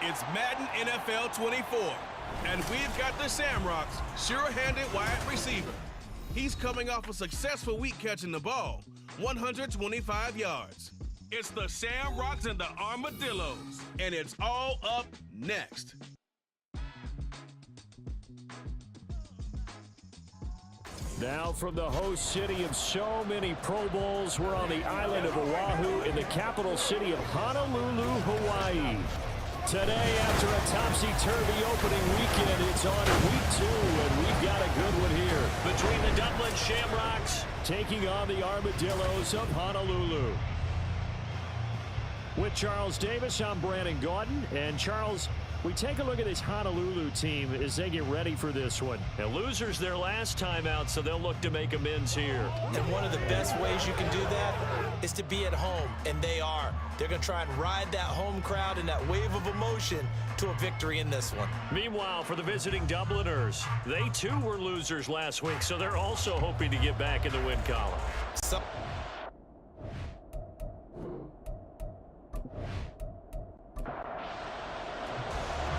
It's Madden NFL 24, and we've got the Shamrocks' sure-handed wide receiver. He's coming off a successful week catching the ball, 125 yards. It's the Shamrocks and the Armadillos, and it's all up next. Now from the host city of so many Pro Bowls, we're on the island of Oahu in the capital city of Honolulu, Hawaii. Today, after a topsy-turvy opening weekend, it's on week 2, and we've got a good one here. Between the Dublin Shamrocks taking on the Armadillos of Honolulu. With Charles Davis, I'm Brandon Gordon. And Charles, we take a look at this Honolulu team as they get ready for this one. Now, losers their last time out, so they'll look to make amends here. And one of the best ways you can do that is to be at home, and they are. They're going to try and ride that home crowd and that wave of emotion to a victory in this one. Meanwhile, for the visiting Dubliners, they too were losers last week, so they're also hoping to get back in the win column.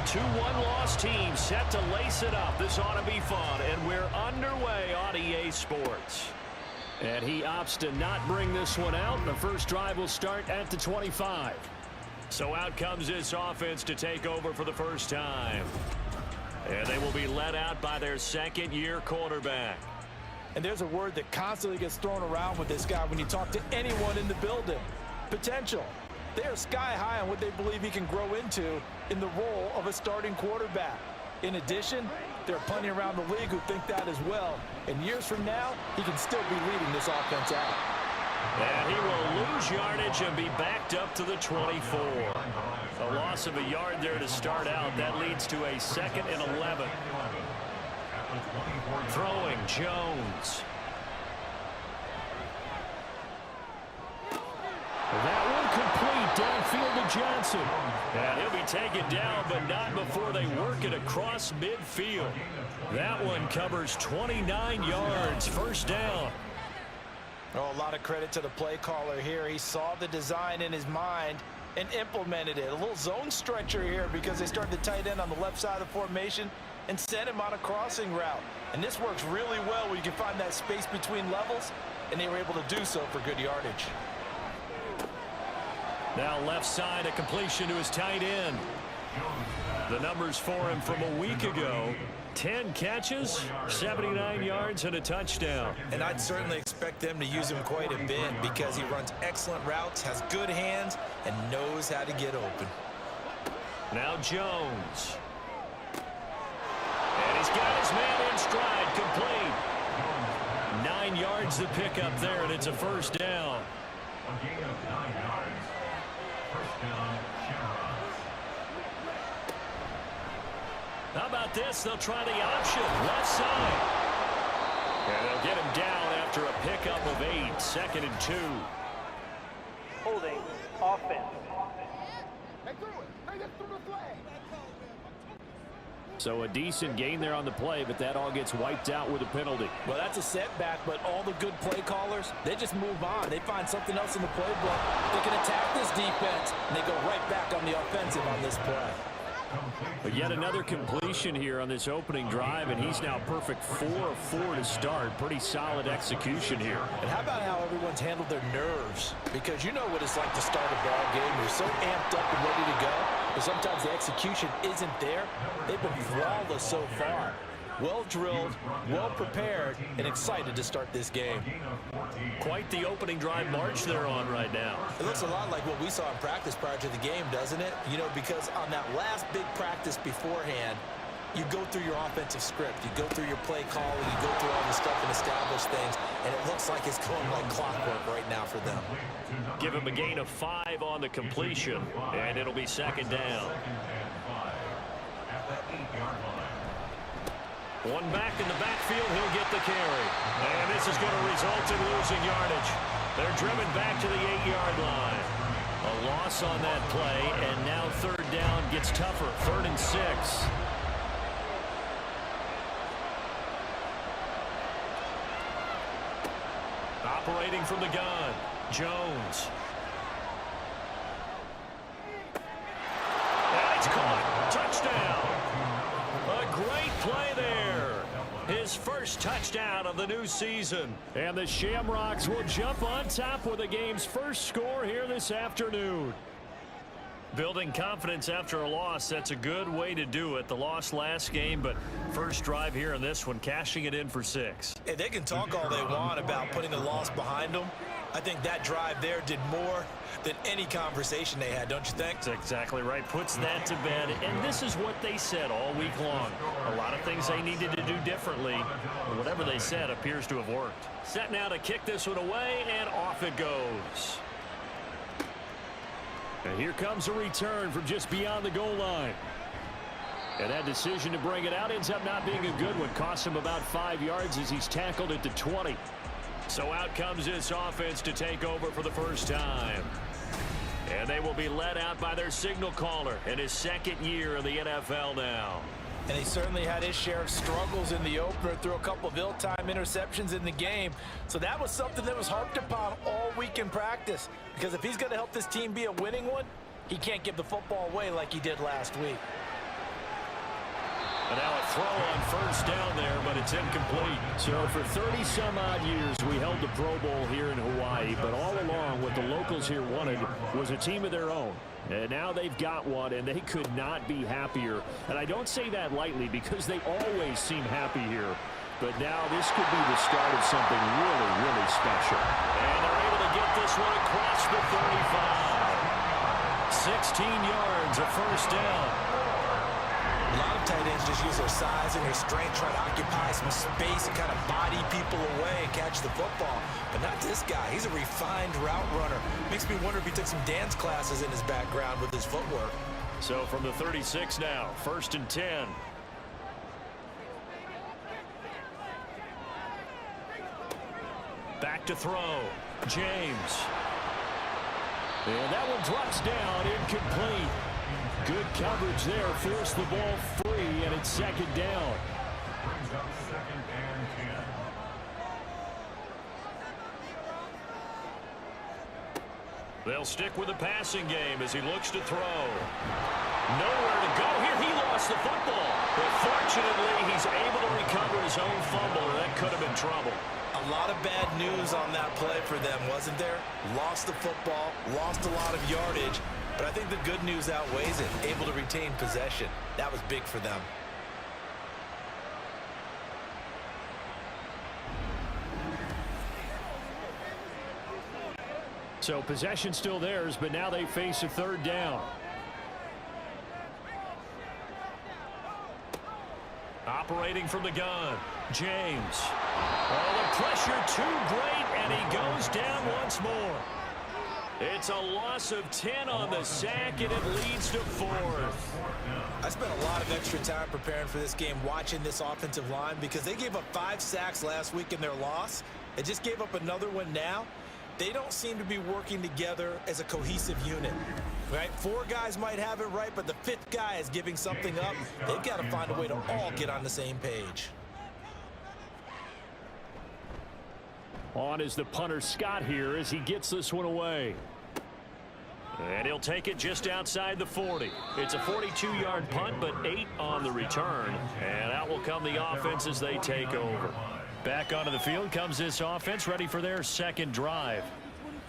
Two one-loss teams set to lace it up. This ought to be fun, and we're underway on EA Sports. And he opts to not bring this one out. The first drive will start at the 25. So out comes this offense to take over for the first time. And they will be led out by their second-year quarterback. And there's a word that constantly gets thrown around with this guy when you talk to anyone in the building. Potential. They are sky high on what they believe he can grow into in the role of a starting quarterback. In addition, there are plenty around the league who think that as well. And years from now, he can still be leading this offense out. And he will lose yardage and be backed up to the 24. A loss of a yard there to start out. That leads to a 2nd and 11. Throwing Jones. That one complete downfield to Johnson. And he'll be taken down, but not before they work it across midfield. That one covers 29 yards. First down. Oh, a lot of credit to the play caller here. He saw the design in his mind and implemented it. A little zone stretcher here because they started the tight end on the left side of the formation and sent him on a crossing route. And this works really well where you can find that space between levels, and they were able to do so for good yardage. Now left side, a completion to his tight end. The numbers for him from a week ago. 10 catches, 79 yards, and a touchdown. And I'd certainly expect them to use him quite a bit because he runs excellent routes, has good hands, and knows how to get open. Now Jones. And he's got his man in stride, complete. 9 yards to pick up there, and it's a first down. A gain of 9 yards. First down, Shamrocks. How about this? They'll try the option. Left side. And they'll get him down after a pickup of 8. 2nd and 2. Holding offense. So a decent gain there on the play, but that all gets wiped out with a penalty. Well, that's a setback, but all the good play callers, they just move on. They find something else in the playbook. They can attack this defense, and they go right back on the offensive on this play. But yet another completion here on this opening drive, and he's now perfect 4 of 4 to start. Pretty solid execution here. And how about how everyone's handled their nerves? Because you know what it's like to start a ball game. You're so amped up and ready to go, but sometimes the execution isn't there. They've been flawless so far. Well drilled, well prepared, and excited to start this game. Quite the opening drive march they're on right now. It looks a lot like what we saw in practice prior to the game, doesn't it? You know, because on that last big practice beforehand, you go through your offensive script, you go through your play calling, you go through all the stuff and establish things, and it looks like it's going like clockwork right now for them. Give him a gain of 5 on the completion, and it'll be 2nd down. One back in the backfield, he'll get the carry. And this is going to result in losing yardage. They're driven back to the 8-yard line. A loss on that play, and now 3rd down gets tougher. 3rd and 6. Operating from the gun, Jones. And it's caught. first down. A great play there. His first touchdown of the new season. And the Shamrocks will jump on top with the game's first score here this afternoon. Building confidence after a loss, that's a good way to do it. The loss last game, but first drive here in this one, cashing it in for 6. Hey, they can talk all they want about putting the loss behind them. I think that drive there did more than any conversation they had, don't you think? That's exactly right. Puts that to bed. And this is what they said all week long. A lot of things they needed to do differently. But whatever they said appears to have worked. Set now to kick this one away, and off it goes. And here comes a return from just beyond the goal line. And that decision to bring it out ends up not being a good one. Costs him about 5 yards as he's tackled at the 20. So out comes this offense to take over for the first time. And they will be led out by their signal caller in his second year in the NFL now. And he certainly had his share of struggles in the opener, threw a couple of ill-timed interceptions in the game. So that was something that was harped upon all week in practice. Because if he's going to help this team be a winning one, he can't give the football away like he did last week. And now a throw on first down there, but it's incomplete. So for 30-some-odd years, we held the Pro Bowl here in Hawaii, but all along what the locals here wanted was a team of their own. And now they've got one, and they could not be happier. And I don't say that lightly because they always seem happy here. But now this could be the start of something really, really special. And they're able to get this one across the 35. 16 yards, a first down. A lot of tight ends just use their size and their strength, try to occupy some space and kind of body people away and catch the football. But not this guy. He's a refined route runner. Makes me wonder if he took some dance classes in his background with his footwork. So from the 36 now, 1st and 10. Back to throw. James. And that one drops down, incomplete. Good coverage there, forced the ball free, and it's second down. Brings up 2nd and 10. They'll stick with the passing game as he looks to throw. Nowhere to go here. He lost the football. But fortunately, he's able to recover his own fumble, and that could have been trouble. A lot of bad news on that play for them, wasn't there? Lost the football, lost a lot of yardage, but I think the good news outweighs it. Able to retain possession. That was big for them. So possession still theirs, but now they face a third down. Operating from the gun, James. Oh, the pressure too great, and he goes down once more. It's a loss of 10 on the sack, and it leads to 4th. I spent a lot of extra time preparing for this game, watching this offensive line, because they gave up 5 sacks last week in their loss. They just gave up another one now. They don't seem to be working together as a cohesive unit. Right? 4 guys might have it right, but the 5th guy is giving something up. They've got to find a way to all get on the same page. On is the punter Scott here as he gets this one away. And he'll take it just outside the 40. It's a 42-yard punt, but 8 on the return. And out will come the offense as they take over. Back onto the field comes this offense, ready for their second drive.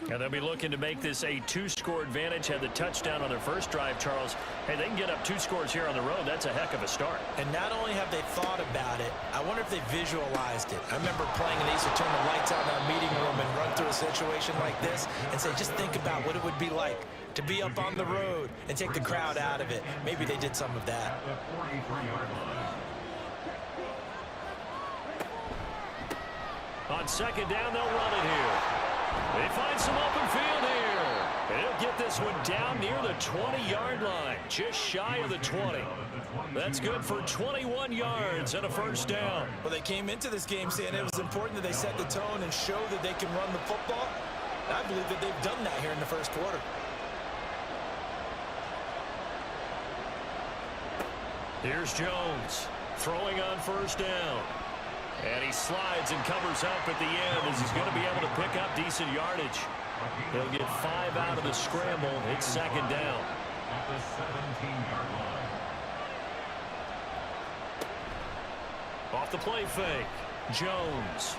And they'll be looking to make this a 2-score advantage. Had the touchdown on their first drive, Charles. Hey, they can get up 2 scores here on the road. That's a heck of a start. And not only have they thought about it, I wonder if they visualized it. I remember playing, and they used to turn the lights out in our meeting room and run through a situation like this and say, just think about what it would be like to be up on the road and take the crowd out of it. Maybe they did some of that. The 43-yard line. On second down, they'll run it here. They find some open field here. And he'll get this one down near the 20-yard line, just shy of the 20. That's good for 21 yards and a first down. Well, they came into this game saying it was important that they set the tone and show that they can run the football. And I believe that they've done that here in the first quarter. Here's Jones throwing on first down. And he slides and covers up at the end as he's going to be able to pick up decent yardage. He'll get 5 out of the scramble. It's second down. At the 17-yard line. Off the play fake. Jones.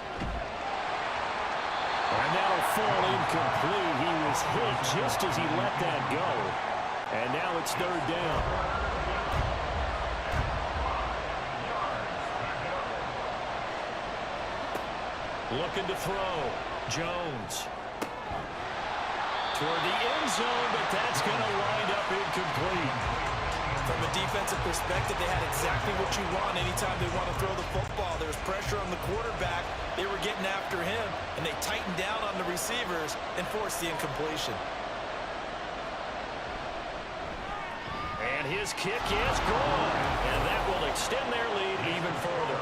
And that'll fall incomplete. He was hit just as he let that go. And now it's third down. Looking to throw. Jones. Toward the end zone, but that's going to wind up incomplete. From a defensive perspective, they had exactly what you want anytime they want to throw the football. There was pressure on the quarterback. They were getting after him, and they tightened down on the receivers and forced the incompletion. And his kick is good. And that will extend their lead even further.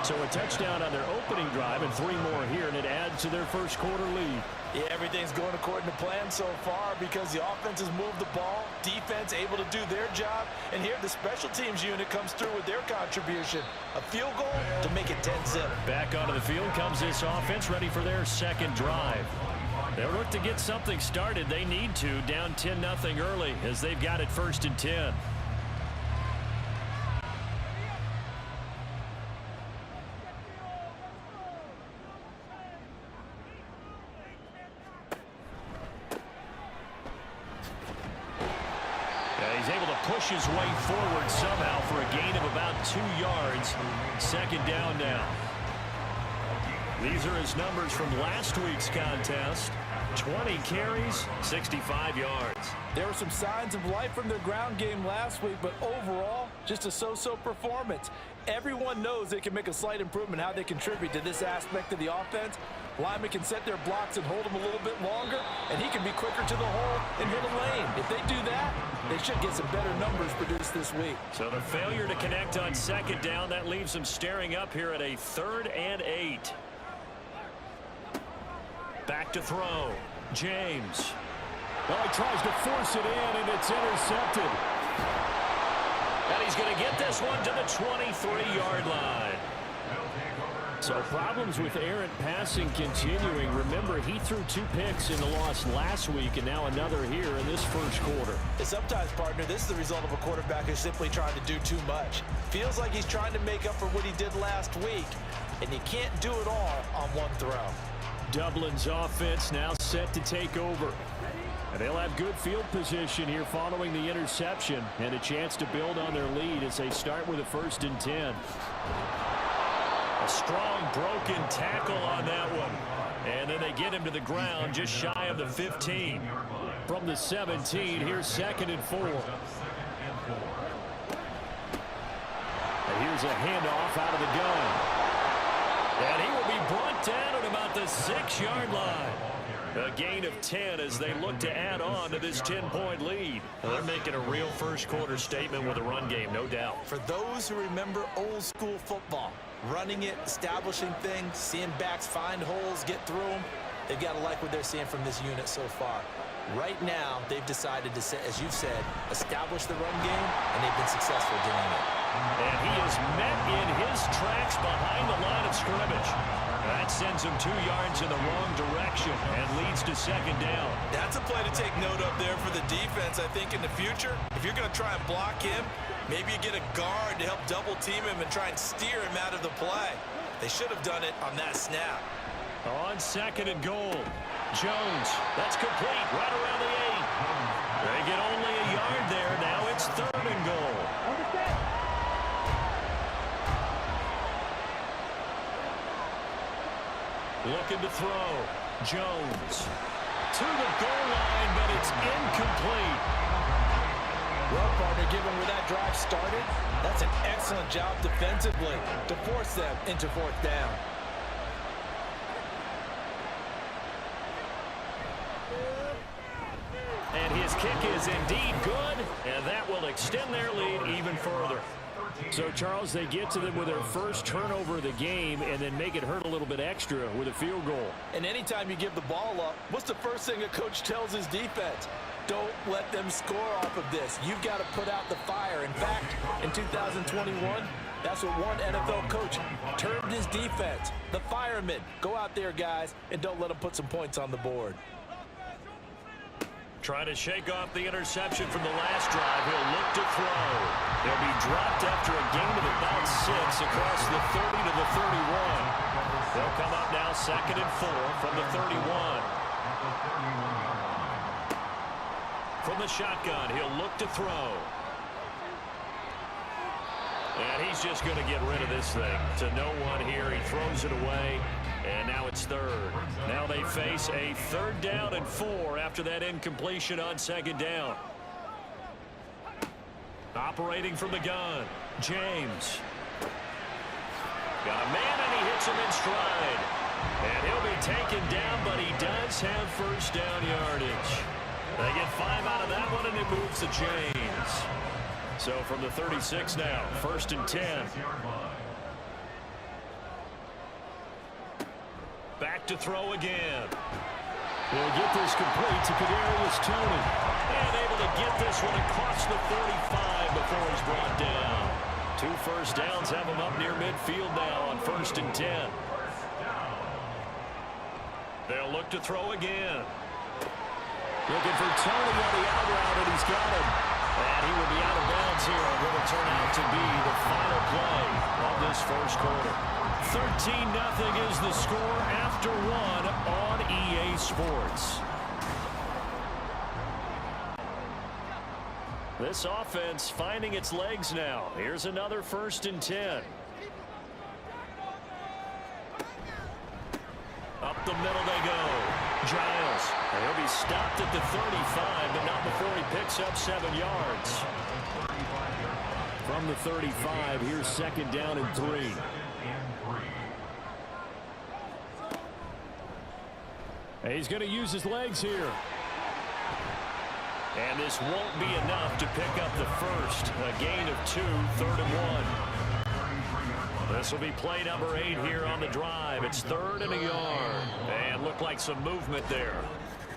So a touchdown on their opening drive and 3 more here, and it adds to their first quarter lead. Yeah, everything's going according to plan so far because the offense has moved the ball, defense able to do their job, and here the special teams unit comes through with their contribution. A field goal to make it 10-zip. Back onto the field comes this offense, ready for their second drive. They'll look to get something started. They need to, down 10-0 early as they've got it 1st and 10. He's able to push his way forward somehow for a gain of about 2 yards. Second down now. These are his numbers from last week's contest. 20 carries, 65 yards. There were some signs of life from their ground game last week, but overall, just a so-so performance. Everyone knows they can make a slight improvement how they contribute to this aspect of the offense. Linemen can set their blocks and hold them a little bit longer, and he can be quicker to the hole and hit a lane. If they do that, they should get some better numbers produced this week. So the failure to connect on second down, that leaves them staring up here at a 3rd and 8. Back to throw. James. Well, he tries to force it in, and it's intercepted. And he's going to get this one to the 23-yard line. So problems with errant passing continuing. Remember, he threw 2 picks in the loss last week, and now another here in this first quarter. And sometimes, partner, this is the result of a quarterback who's simply trying to do too much. Feels like he's trying to make up for what he did last week, and you can't do it all on one throw. Dublin's offense now set to take over. And they'll have good field position here following the interception and a chance to build on their lead as they start with a 1st and 10. A strong broken tackle on that one. And then they get him to the ground just shy of the 15. From the 17, here's 2nd and 4. And here's a handoff out of the gun. And he will be brought down at about the 6-yard line. A gain of 10 as they look to add on to this 10-point lead. Well, they're making a real first quarter statement with a run game, no doubt. For those who remember old school football, running it, establishing things, seeing backs find holes, get through them, they've got to like what they're seeing from this unit so far. Right now, they've decided to, as you've said, establish the run game, and they've been successful doing it. And he is met in his tracks behind the line of scrimmage. That sends him 2 yards in the wrong direction and leads to 2nd down. That's a play to take note of there for the defense, I think, in the future. If you're going to try and block him, maybe you get a guard to help double-team him and try and steer him out of the play. They should have done it on that snap. On 2nd and goal. Jones, that's complete, right around the 8. They get only a yard there. Now it's 3rd and goal. Looking to throw. Jones to the goal line, but it's incomplete. Well, partner, given where that drive started, that's an excellent job defensively to force them into 4th down. And his kick is indeed good, and that will extend their lead even further. So, Charles, they get to them with their first turnover of the game and then make it hurt a little bit extra with a field goal. And anytime you give the ball up, what's the first thing a coach tells his defense? Don't let them score off of this. You've got to put out the fire. In fact, in 2021, that's what one NFL coach termed his defense. The firemen. Go out there, guys, and don't let them put some points on the board. Trying to shake off the interception from the last drive. He'll look to throw. He'll be dropped after a gain of about 6 across the 30 to the 31. They'll come up now 2nd and 4 from the 31. From the shotgun, he'll look to throw. And he's just going to get rid of this thing to no one here. He throws it away, and now it's 3rd. Now they face a 3rd down and 4 after that incompletion on 2nd down. Operating from the gun, James. Got a man, and he hits him in stride. And he'll be taken down, but he does have 1st down yardage. They get 5 out of that one, and it moves the chains. So from the 36 now, 1st and 10. Back to throw again. He'll get this complete to Kadarius Toney. And able to get this one across the 45 before he's brought down. 2 first downs have him up near midfield now on 1st and 10. They'll look to throw again. Looking for Toney on the out route, and he's got him. And he will be out of bounds here on what will turn out to be the final play of this 1st quarter. 13-0 is the score after 1 on EA Sports. This offense finding its legs now. Here's another 1st and 10. Up the middle they go. Giles. He'll be stopped at the 35, but not before he picks up 7 yards. From the 35, here's 2nd down and 3. He's going to use his legs here. And this won't be enough to pick up the 1st. A gain of 2, 3rd and 1. This will be play number 8 here on the drive. It's 3rd and a yard. And looked like some movement there.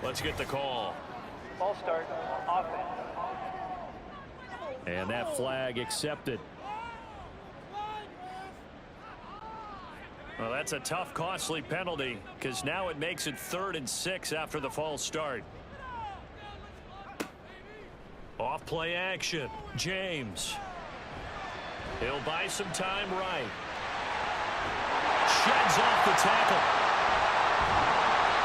Let's get the call. Ball start, offense. And that flag accepted. Well, that's a tough, costly penalty because now it makes it 3rd and 6 after the false start. Off play action. James. He'll buy some time right. Sheds off the tackle.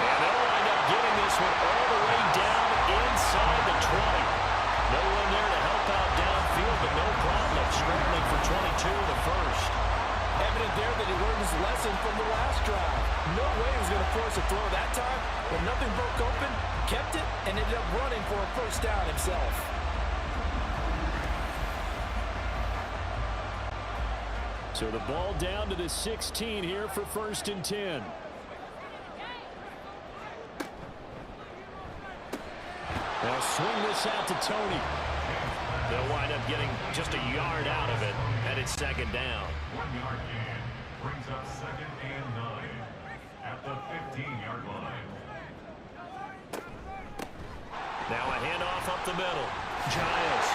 And they'll wind up getting this one all the way down inside the 20. No one there to help out downfield, but no problem. Scrambling for 22 the 1st. Evident there that he learned his lesson from the last drive. No way he was going to force a throw that time, but nothing broke open, kept it, and ended up running for a 1st down himself. So the ball down to the 16 here for 1st and 10. They'll swing this out to Toney. They'll wind up getting just a yard out of it, and it's 2nd down. 1-yard gain brings up 2nd and 9 at the 15-yard line. Now a handoff up the middle. Giles.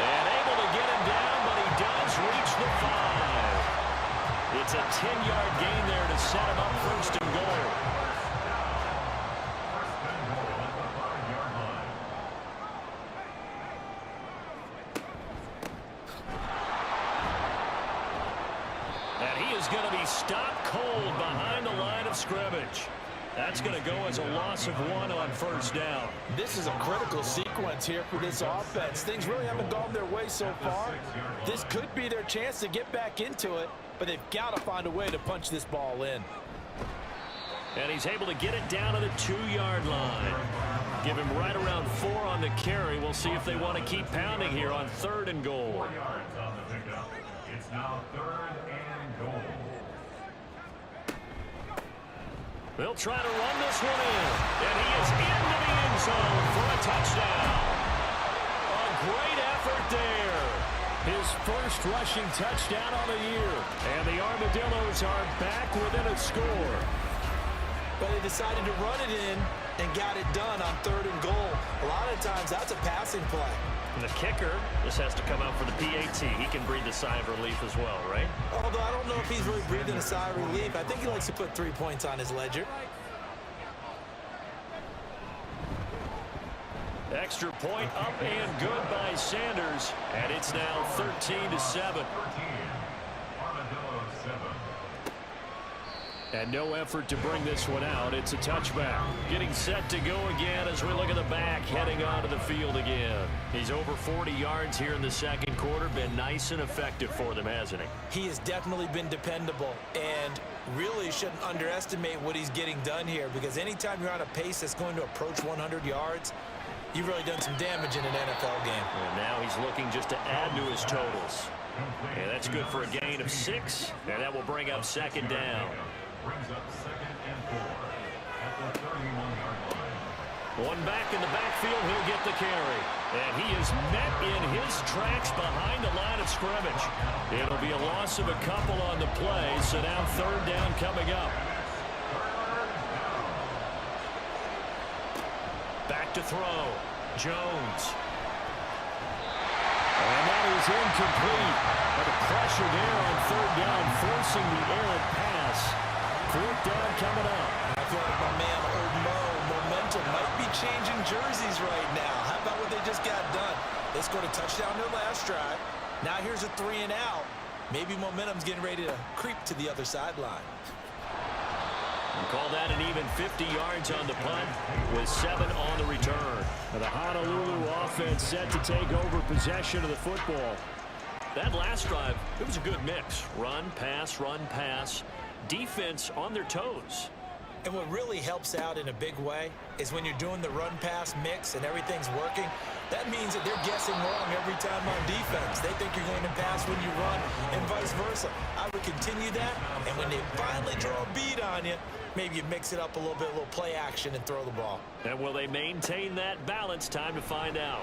And able to get him down, but he does reach the 5. It's a 10-yard gain there to set him up 1st and goal. And he is going to be stopped cold behind the line of scrimmage. That's going to go as a loss of 1 on 1st down. This is a critical sequence here for this offense. Things really haven't gone their way so far. This could be their chance to get back into it, but they've got to find a way to punch this ball in. And he's able to get it down to the 2-yard line. Give him right around 4 on the carry. We'll see if they want to keep pounding here on 3rd and goal. 4 yards on the pickup. It's now 3rd and goal. They'll try to run this one in. And he is into the end zone for a touchdown. A great effort there. His 1st rushing touchdown on the year. And the Armadillos are back within a score. But they decided to run it in and got it done on 3rd and goal. A lot of times that's a passing play. And the kicker just has to come out for the PAT. He can breathe a sigh of relief as well, right? Although I don't know if he's really breathing a sigh of relief. I think he likes to put 3 points on his ledger. Extra point up and good by Sanders, and it's now 13-7. Armadillos 7. And no effort to bring this one out. It's a touchback. Getting set to go again as we look at the back, heading onto the field again. He's over 40 yards here in the second quarter. Been nice and effective for them, hasn't he? He has definitely been dependable, and really shouldn't underestimate what he's getting done here, because anytime you're on a pace that's going to approach 100 yards, you've really done some damage in an NFL game. And now he's looking just to add to his totals. And that's good for a gain of 6, and that will bring up second down. Brings up 2nd and 4 at the 31-yard line. One back in the backfield, he'll get the carry. And he is met in his tracks behind the line of scrimmage. It'll be a loss of a couple on the play, so now third down coming up. Back to throw. Jones. And that is incomplete. But the pressure there on third down, forcing the errant pass. Fourth down coming up. I feel like my man, Old Mo, momentum might be changing jerseys right now. How about what they just got done? They scored a touchdown their last drive. Now here's a 3 and out. Maybe momentum's getting ready to creep to the other sideline. We'll call that an even 50 yards on the punt with 7 on the return. The Honolulu offense set to take over possession of the football. That last drive, it was a good mix. Run, pass. Defense on their toes. And what really helps out in a big way is when you're doing the run-pass mix and everything's working, that means that they're guessing wrong every time on defense. They think you're going to pass when you run and vice versa. I would continue that, and when they finally draw a bead on you, maybe you mix it up a little bit, a little play action, and throw the ball. And will they maintain that balance? Time to find out.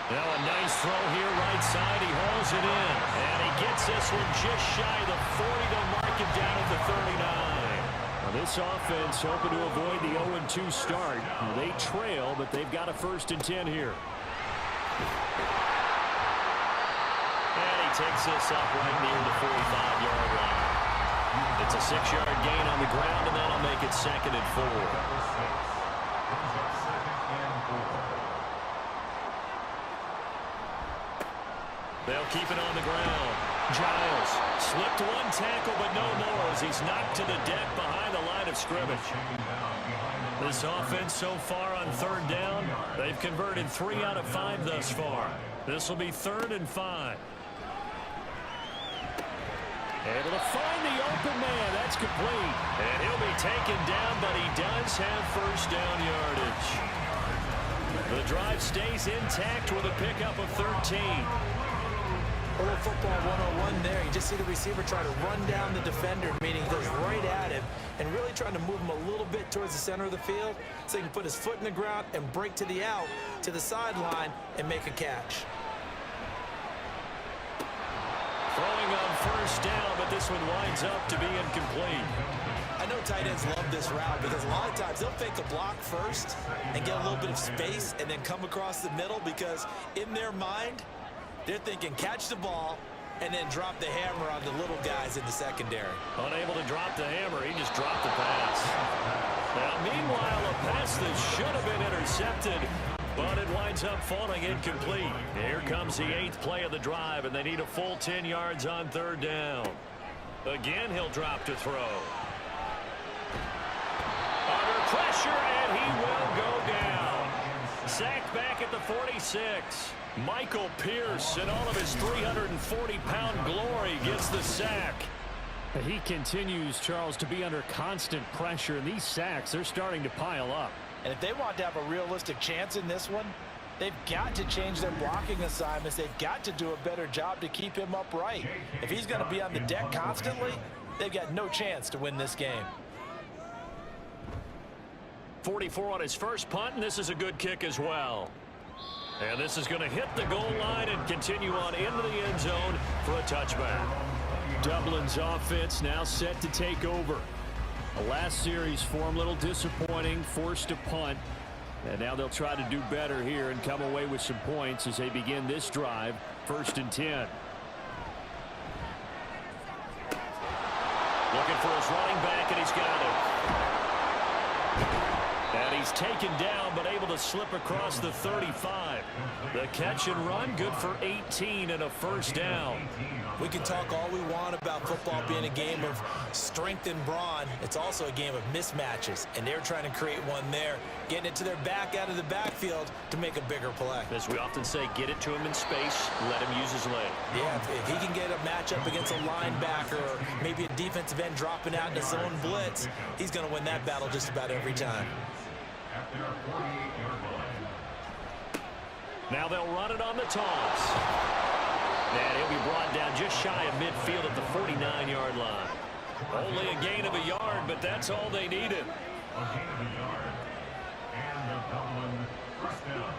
Now a nice throw here right side. He hauls it in. And he gets this one just shy of the 40 to mark it down at the 39. Now this offense hoping to avoid the 0-2 start. They trail, but they've got a 1st and 10 here. And he takes this up right near the 45-yard line. It's a 6-yard gain on the ground, and that'll make it 2nd and 4. They'll keep it on the ground. Giles slipped one tackle, but no more as he's knocked to the deck behind the line of scrimmage. This offense so far on third down, they've converted 3 out of 5 thus far. This will be 3rd and 5. Able to find the open man. That's complete. And he'll be taken down, but he does have first down yardage. The drive stays intact with a pickup of 13. A little football 101 there. You just see the receiver try to run down the defender, meaning he goes right at him and really trying to move him a little bit towards the center of the field so he can put his foot in the ground and break to the out, to the sideline, and make a catch. Throwing on first down, but this one winds up to be incomplete. I know tight ends love this route because a lot of times they'll fake a block first and get a little bit of space and then come across the middle because in their mind, they're thinking catch the ball and then drop the hammer on the little guys in the secondary. Unable to drop the hammer, he just dropped the pass. Now, meanwhile, a pass that should have been intercepted, but it winds up falling incomplete. Here comes the 8th play of the drive, and they need a full 10 yards on third down. Again, he'll drop to throw. Under pressure, and he will go down. Sacked back at the 46. Michael Pierce, in all of his 340-pound glory, gets the sack. He continues, Charles, to be under constant pressure, and these sacks, they're starting to pile up. And if they want to have a realistic chance in this one, they've got to change their blocking assignments. They've got to do a better job to keep him upright. If he's going to be on the deck constantly, they've got no chance to win this game. 44 on his first punt, and this is a good kick as well. And this is going to hit the goal line and continue on into the end zone for a touchback. Dublin's offense now set to take over. The last series for him, a little disappointing, forced a punt. And now they'll try to do better here and come away with some points as they begin this drive, 1st and 10. Looking for his running back, and he's got it. And And he's taken down, but able to slip across the 35. The catch and run, good for 18 and a first down. We can talk all we want about football being a game of strength and brawn. It's also a game of mismatches, and they're trying to create one there, getting it to their back out of the backfield to make a bigger play. As we often say, get it to him in space, let him use his leg. Yeah, if he can get a matchup against a linebacker or maybe a defensive end dropping out in a zone blitz, he's going to win that battle just about every time. Now they'll run it on the toss. And he'll be brought down just shy of midfield at the 49-yard line. Only a gain of a yard, but that's all they needed. A gain of a yard. And the Dublin first down.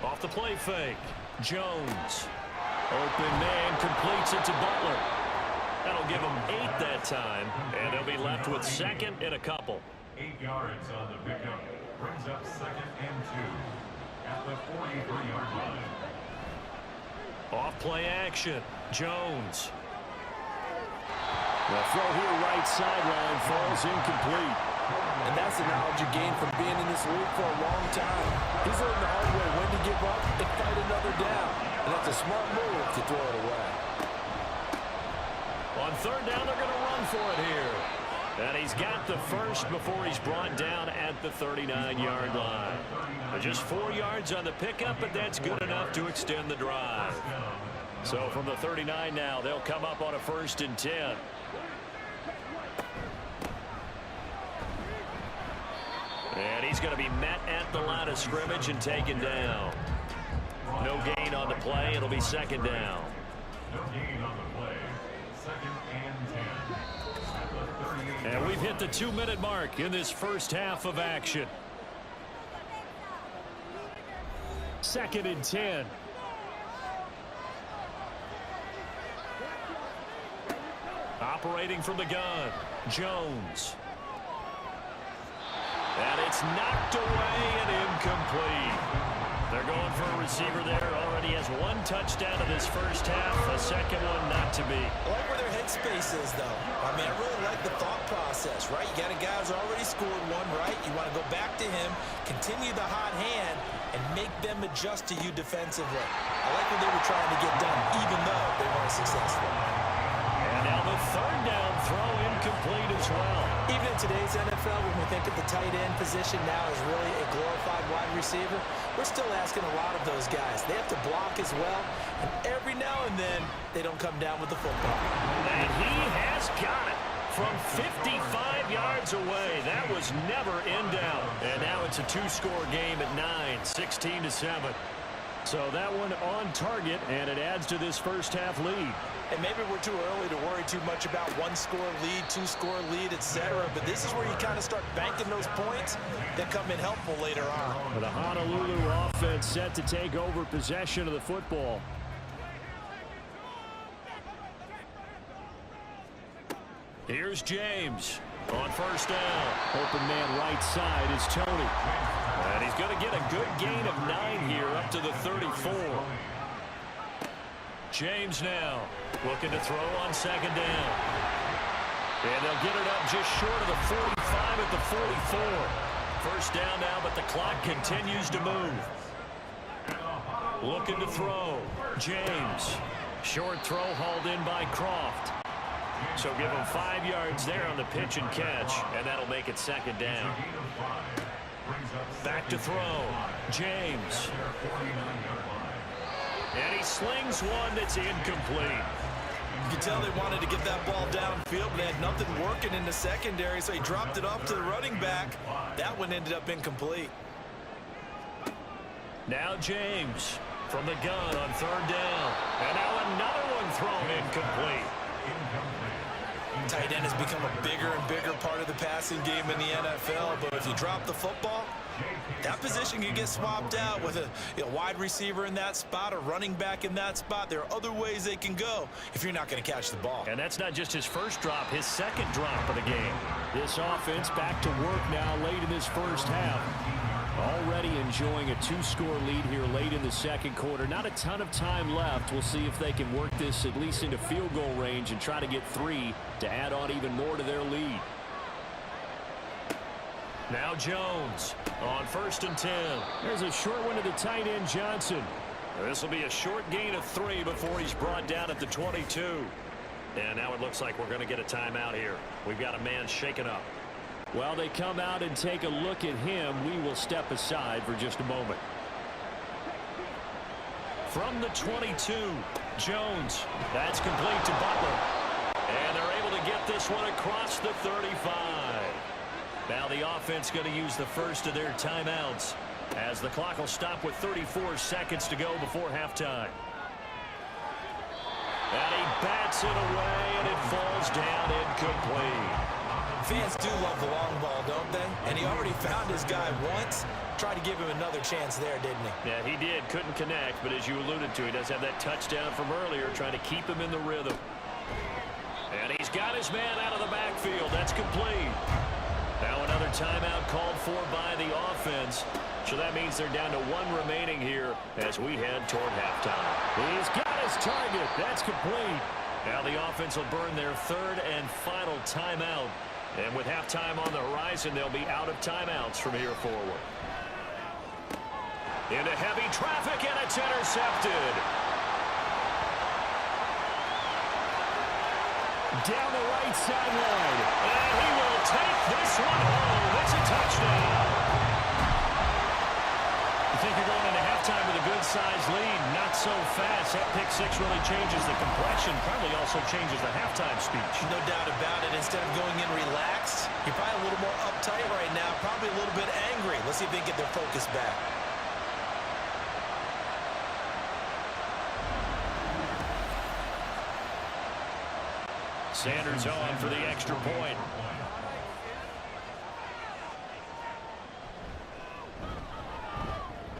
Off the play fake. Jones. Open man completes it to Butler. That'll give them 8 that time, and they'll be left with second and a couple. 8 yards on the pickup. Brings up second and 2 at the 43-yard line. Off play action. Jones. The throw here right sideline falls incomplete. And that's the knowledge you gain from being in this league for a long time. He's learned the hard way when to give up and fight another down. And that's a smart move to throw it away. On third down, they're going to run for it here. And he's got the first before he's brought down at the 39-yard line. Just 4 yards on the pickup, but that's good enough to extend the drive. So from the 39 now, they'll come up on a 1st and 10. And he's going to be met at the line of scrimmage and taken down. No gain on the play. It'll be 2nd down. No gain on the play. 2nd and 10. At the 38. And we've hit the 2-minute mark in this first half of action. 2nd and 10. Operating from the gun, Jones. And it's knocked away and incomplete. They're going for a receiver there. Already has 1 touchdown in this first half. A second one not to be. I like where their headspace is, though. I mean, I really like the thought process, right? You got a guy who's already scored one, right? You want to go back to him, continue the hot hand, and make them adjust to you defensively. I like what they were trying to get done, even though they weren't successful. And now the 3rd down throw incomplete as well. Even in today's NFL, when we think of the tight end position now as really a glorified wide receiver, we're still asking a lot of those guys. They have to block as well, and every now and then, they don't come down with the football. And he has got it from 55 yards away. That was never in doubt. And now it's a 2-score game at 9, 16-7. So that one on target, and it adds to this first half lead. And maybe we're too early to worry too much about 1-score lead, 2-score lead, etc. But this is where you kind of start banking those points that come in helpful later on. The Honolulu offense set to take over possession of the football. Here's James on 1st down. Open man right side is Tony. And he's going to get a good gain of 9 here up to the 34. James now looking to throw on 2nd down. And they'll get it up just short of the 45 at the 44. 1st down now, but the clock continues to move. Looking to throw. James. Short throw hauled in by Croft. So give him 5 yards there on the pitch and catch, and that'll make it 2nd down. Back to throw. James. And he slings one that's incomplete. You can tell they wanted to get that ball downfield, but they had nothing working in the secondary, so he dropped it off to the running back. That one ended up incomplete. Now James from the gun on 3rd down. And now another one thrown incomplete. Tight end has become a bigger and bigger part of the passing game in the NFL, but if you drop the football, that position can get swapped out with a wide receiver in that spot, a running back in that spot. There are other ways they can go if you're not going to catch the ball. And that's not just his first drop, his 2nd drop of the game. This offense back to work now late in this first half. Already enjoying a 2-score lead here late in the 2nd quarter. Not a ton of time left. We'll see if they can work this at least into field goal range and try to get 3 to add on even more to their lead. Now Jones on 1st and 10. There's a short one to the tight end, Johnson. This will be a short gain of 3 before he's brought down at the 22. And now it looks like we're going to get a timeout here. We've got a man shaken up. While they come out and take a look at him, we will step aside for just a moment. From the 22, Jones. That's complete to Butler. And they're able to get this one across the 35. Now the offense going to use the first of their timeouts as the clock will stop with 34 seconds to go before halftime. And he bats it away, and it falls down incomplete. Fans do love the long ball, don't they? And he already found his guy once. Tried to give him another chance there, didn't he? Yeah, he did. Couldn't connect, but as you alluded to, he does have that touchdown from earlier, trying to keep him in the rhythm. And he's got his man out of the backfield. That's complete. Now another timeout called for by the offense. So that means they're down to 1 remaining here as we head toward halftime. He's got his target. That's complete. Now the offense will burn their 3rd and final timeout. And with halftime on the horizon, they'll be out of timeouts from here forward. Into heavy traffic, and it's intercepted. Down the right sideline. And he will take this one home. It's a touchdown. You think you're going into halftime with a good-sized lead? Not so fast. That pick 6 really changes the complexion. Probably also changes the halftime speech. No doubt about it. Instead of going in relaxed, you're probably a little more uptight right now. Probably a little bit angry. Let's see if they can get their focus back. Sanders on for the extra point.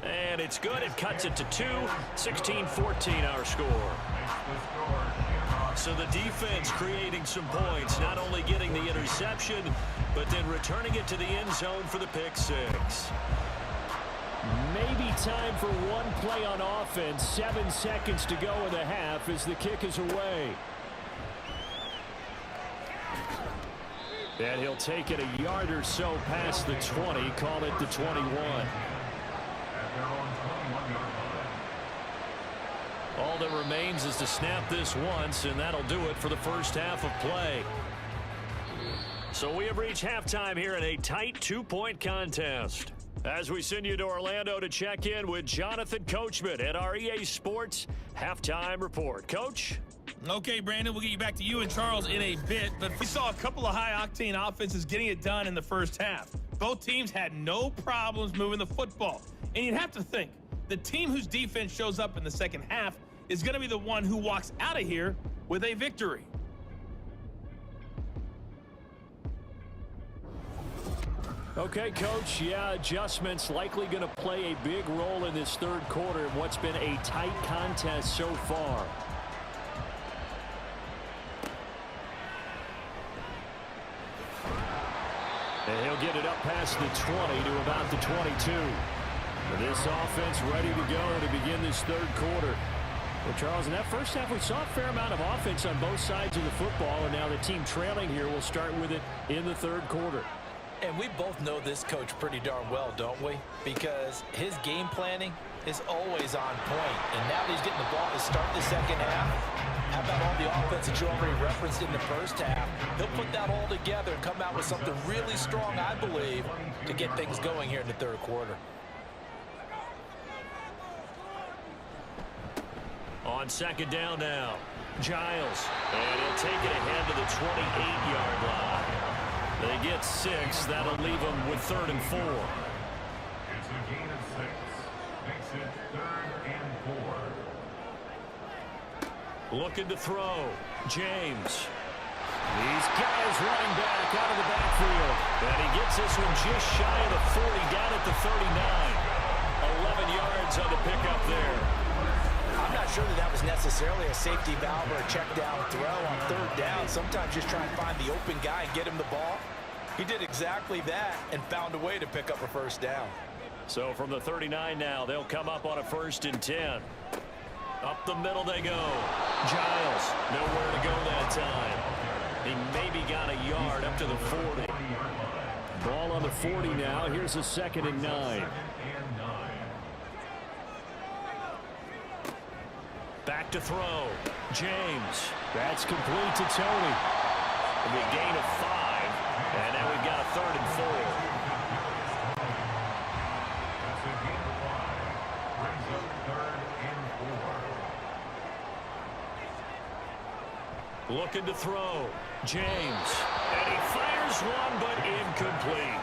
And it's good. It cuts it to 2. 16-14 our score. So the defense creating some points, not only getting the interception, but then returning it to the end zone for the pick 6. Maybe time for one play on offense. 7 seconds to go in the half as the kick is away. And he'll take it a yard or so past the 20, call it the 21. All that remains is to snap this once, and that'll do it for the first half of play. So we have reached halftime here in a tight 2-point contest. As we send you to Orlando to check in with Jonathan Coachman at our EA Sports Halftime Report. Coach? Okay, Brandon, we'll get you back to you and Charles in a bit, but we saw a couple of high-octane offenses getting it done in the first half. Both teams had no problems moving the football. And you'd have to think, the team whose defense shows up in the second half is going to be the one who walks out of here with a victory. Okay, Coach, yeah, adjustments likely going to play a big role in this third quarter in what's been a tight contest so far. And he'll get it up past the 20 to about the 22. This offense ready to go to begin this third quarter. Well, Charles, in that first half, we saw a fair amount of offense on both sides of the football, and now the team trailing here will start with it in the third quarter. And we both know this coach pretty darn well, don't we? Because his game planning is always on point. And now that he's getting the ball to start the second half, how about all the offense that you already referenced in the first half? He'll put that all together and come out with something really strong, I believe, to get things going here in the third quarter. On second down now, Giles. And he'll take it ahead to the 28-yard line. They get 6. That'll leave them with 3rd and 4. It's a gain of 6. Makes it 3rd and 4. Looking to throw. James. He's got his running back out of the backfield. And he gets this one just shy of the 40, down at the 39. 11 yards on the pickup there. I'm not sure that was necessarily a safety valve or a check down throw on third down. Sometimes just try and find the open guy and get him the ball. He did exactly that and found a way to pick up a first down. So from the 39 now, they'll come up on a 1st and 10. Up the middle they go. Giles, nowhere to go that time. He maybe got a yard up to the 40. Ball on the 40 now. Here's a 2nd and 9. Back to throw. James. That's complete to Tony. It'll be a gain of 5. And now we've got a 3rd and 4. That's a gain of 5. Brings up 3rd and 4. Looking to throw. James. And he fires one, but incomplete.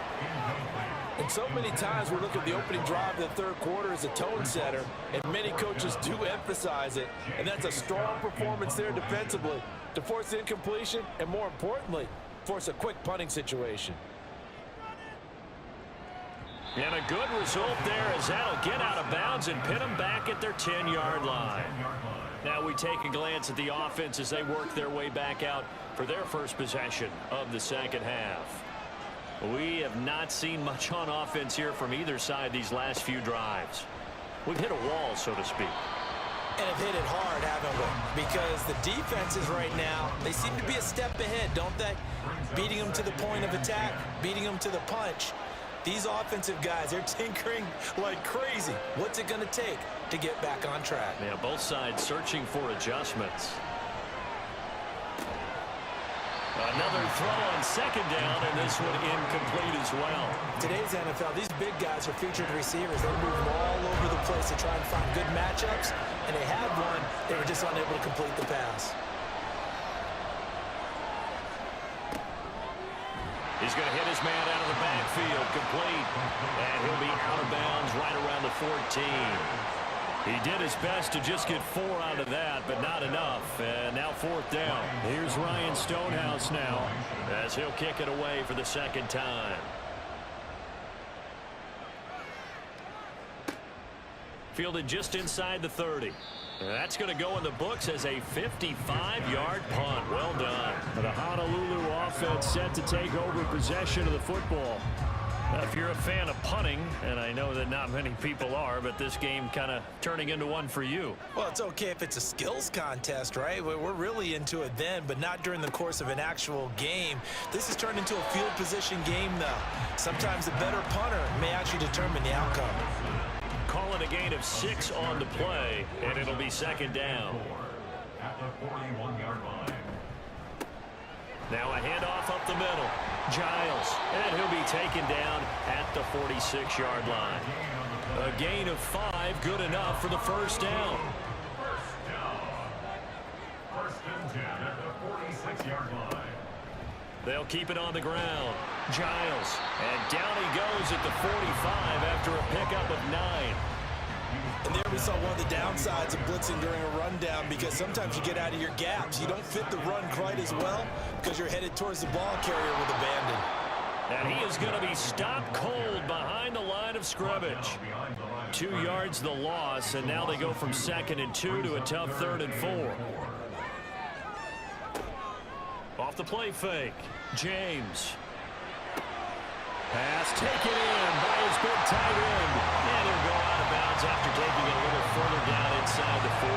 And so many times we look at the opening drive of the third quarter as a tone setter, and many coaches do emphasize it. And that's a strong performance there defensively to force the incompletion and, more importantly, force a quick punting situation. And a good result there as that'll get out of bounds and pin them back at their 10-yard line. Now we take a glance at the offense as they work their way back out for their first possession of the second half. We have not seen much on offense here from either side these last few drives. We've hit a wall, so to speak. And have hit it hard, haven't we? Because the defenses right now, they seem to be a step ahead, don't they? Beating them to the point of attack, beating them to the punch. These offensive guys, they're tinkering like crazy. What's it going to take to get back on track? Yeah, both sides searching for adjustments. Another throw on 2nd down, and this one incomplete as well. Today's NFL, these big guys are featured receivers. They move all over the place to try and find good matchups, and they had one. They were just unable to complete the pass. He's going to hit his man out of the backfield, complete, and he'll be out of bounds right around the 14. He did his best to just get 4 out of that, but not enough. And now 4th down. Here's Ryan Stonehouse now as he'll kick it away for the 2nd time. Fielded just inside the 30. That's going to go in the books as a 55-yard punt. Well done. The Honolulu offense set to take over possession of the football. Now, if you're a fan of punting, and I know that not many people are, but this game kind of turning into one for you. Well, it's okay if it's a skills contest, right? We're really into it then, but not during the course of an actual game. This has turned into a field position game, though. Sometimes the better punter may actually determine the outcome. Calling a gain of 6 on the play, and it'll be 2nd down. At the 41-yard line. Now a handoff up the middle. Giles, and he'll be taken down at the 46-yard line. A gain of 5, good enough for the 1st down. First and 10 at the 46-yard line. They'll keep it on the ground. Giles, and down he goes at the 45 after a pickup of 9. And there we saw one of the downsides of blitzing during a rundown, because sometimes you get out of your gaps. You don't fit the run quite as well because you're headed towards the ball carrier with abandon. And he is going to be stopped cold behind the line of scrimmage. 2 yards the loss, and now they go from 2nd and 2 to a tough 3rd and 4. Off the play fake. James. Pass taken in by his big tight end. And he'll go out of bounds after taking it a little further down inside the 40.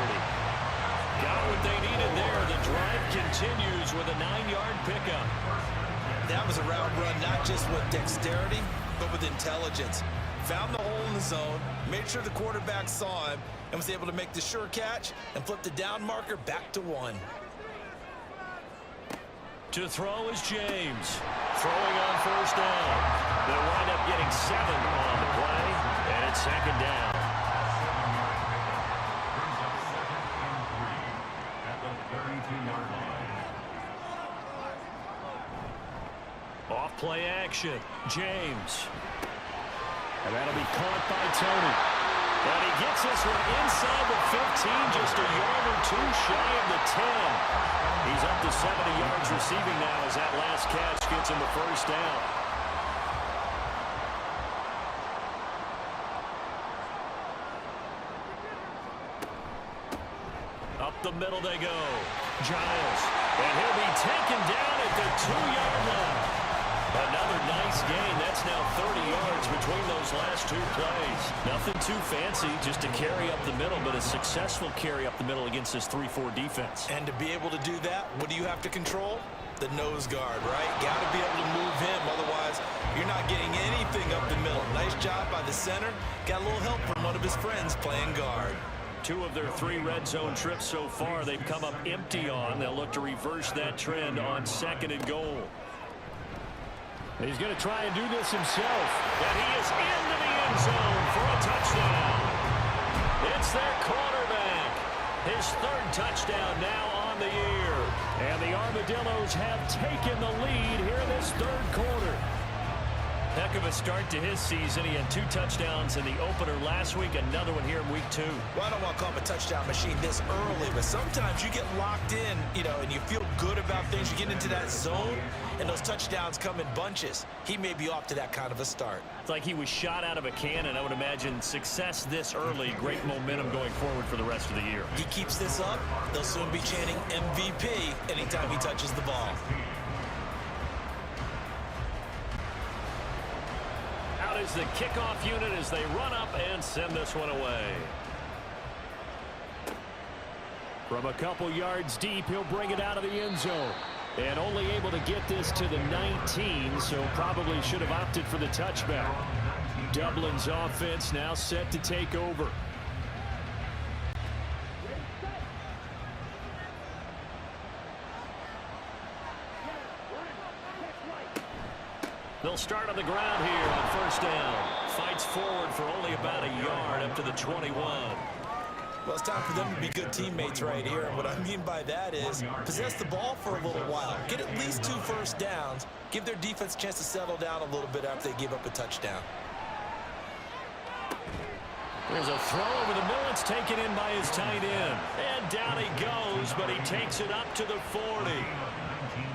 Got what they needed there. The drive continues with a 9-yard pickup. That was a route run, not just with dexterity, but with intelligence. Found the hole in the zone, made sure the quarterback saw him, and was able to make the sure catch and flip the down marker back to 1. To throw is James. Throwing on 1st down. They'll wind up getting 7 on the play, and it's 2nd down. Brings up 2nd and 3 at the 32-yard line. Off play action. James. And that'll be caught by Tony. And he gets this one inside the 15, just a yard or 2 shy of the 10. He's up to 70 yards receiving now as that last catch gets him the 1st down. Up the middle they go. Giles. And he'll be taken down at the 2-yard line. Another nice gain. That's now 30 yards between those last 2 plays. Nothing too fancy, just a carry up the middle, but a successful carry up the middle against this 3-4 defense. And to be able to do that, what do you have to control? the nose guard, right? Got to be able to move him, otherwise you're not getting anything up the middle. Nice job by the center. Got a little help from one of his friends playing guard. 2 of their 3 red zone trips so far, they've come up empty on. They'll look to reverse that trend on 2nd and goal. He's going to try and do this himself. And he is into the end zone for a touchdown. It's their quarterback. His 3rd touchdown now on the year. And the Armadillos have taken the lead here in this 3rd quarter. Heck of a start to his season. He had 2 touchdowns in the opener last week, another one here in week 2. Well, I don't want to call him a touchdown machine this early, but sometimes you get locked in, and you feel good about things. You get into that zone, and those touchdowns come in bunches. He may be off to that kind of a start. It's like he was shot out of a cannon. I would imagine success this early, great momentum going forward for the rest of the year. He keeps this up, they'll soon be chanting MVP anytime he touches the ball. Is the kickoff unit as they run up and send this one away. From a couple yards deep, he'll bring it out of the end zone. And only able to get this to the 19, so probably should have opted for the touchback. Dublin's offense now set to take over. They'll start on the ground here on 1st down. Fights forward for only about a yard up to the 21. Well, it's time for them to be good teammates right here. And what I mean by that is possess the ball for a little while. Get at least 2 first downs. Give their defense a chance to settle down a little bit after they give up a touchdown. There's a throw over the middle. It's taken in by his tight end. And down he goes, but he takes it up to the 40.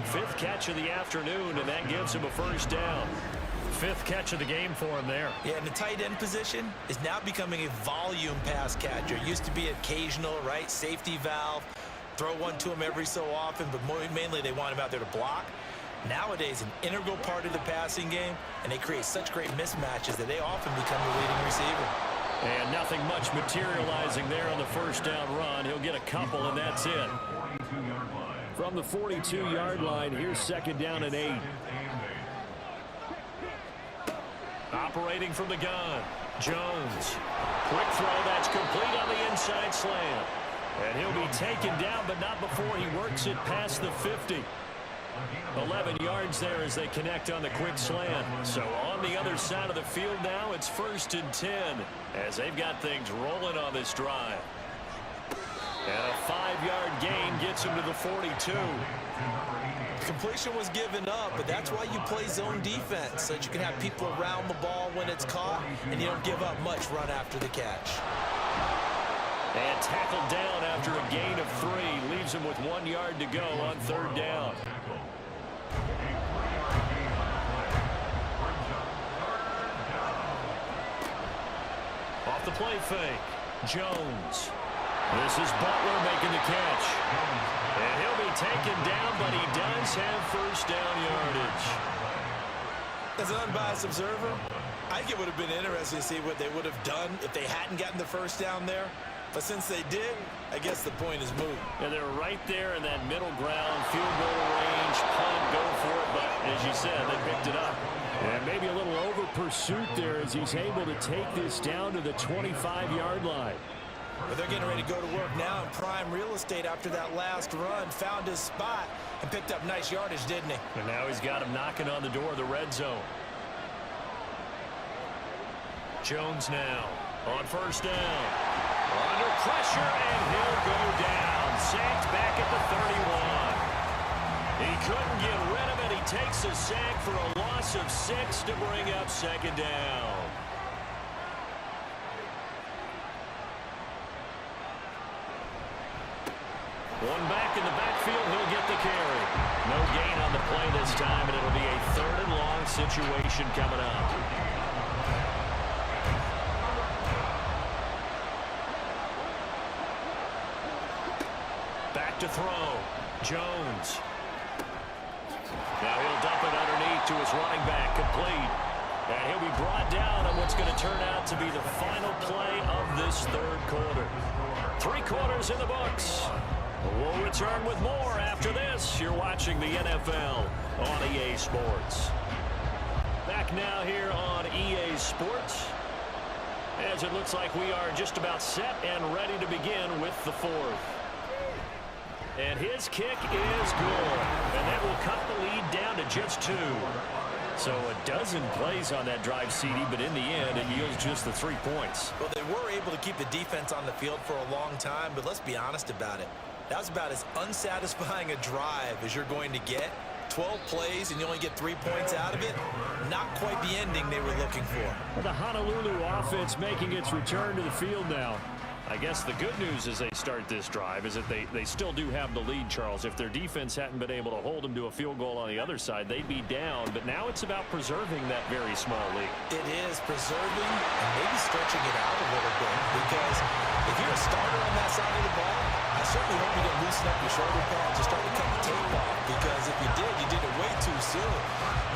5th catch of the afternoon, and that gives him a 1st down. 5th catch of the game for him there. Yeah, and the tight end position is now becoming a volume pass catcher. Used to be occasional, right? Safety valve. Throw one to him every so often, but mainly they want him out there to block. Nowadays, an integral part of the passing game, and they create such great mismatches that they often become the leading receiver. And nothing much materializing there on the 1st down run. He'll get a couple, and that's it. From the 42-yard line, here's 2nd down and 8. Operating from the gun, Jones. Quick throw, that's complete on the inside slant. And he'll be taken down, but not before he works it past the 50. 11 yards there as they connect on the quick slant. So on the other side of the field now, it's 1st and 10 as they've got things rolling on this drive. And a 5-yard gain gets him to the 42. Completion was given up, but that's why you play zone defense, so that you can have people around the ball when it's caught, and you don't give up much run after the catch. And tackled down after a gain of 3. Leaves him with 1 yard to go on 3rd down. Off the play fake, Jones. This is Butler making the catch. And he'll be taken down, but he does have 1st down yardage. As an unbiased observer, I think it would have been interesting to see what they would have done if they hadn't gotten the 1st down there. But since they did, I guess the point is moot. And they're right there in that middle ground, field goal range, punt, go for it. But as you said, they picked it up. And maybe a little over pursuit there as he's able to take this down to the 25-yard line. But they're getting ready to go to work now in prime real estate after that last run. Found his spot and picked up nice yardage, didn't he? And now he's got him knocking on the door of the red zone. Jones now on 1st down. Under pressure, and he'll go down. Sacked back at the 31. He couldn't get rid of it. He takes a sack for a loss of 6 to bring up 2nd down. One back in the backfield, he'll get the carry. No gain on the play this time, and it'll be a 3rd and long situation coming up. Back to throw, Jones. Now he'll dump it underneath to his running back, complete. And he'll be brought down on what's going to turn out to be the final play of this 3rd quarter. 3 quarters in the books. We'll return with more after this. You're watching the NFL on EA Sports. Back now here on EA Sports, as it looks like we are just about set and ready to begin with the fourth. And his kick is good, and that will cut the lead down to just 2. So a dozen plays on that drive, CD, but in the end, it yields just the 3 points. Well, they were able to keep the defense on the field for a long time, but let's be honest about it. That was about as unsatisfying a drive as you're going to get. 12 plays and you only get 3 points out of it. Not quite the ending they were looking for. The Honolulu offense making its return to the field now. I guess the good news as they start this drive is that they still do have the lead, Charles. If their defense hadn't been able to hold them to a field goal on the other side, they'd be down. But now it's about preserving that very small lead. It is preserving and maybe stretching it out a little bit, because if you're a starter on that side of the ball, I certainly hope you don't loosen up your shoulder pads and start to cut the tape off, because if you did it way too soon.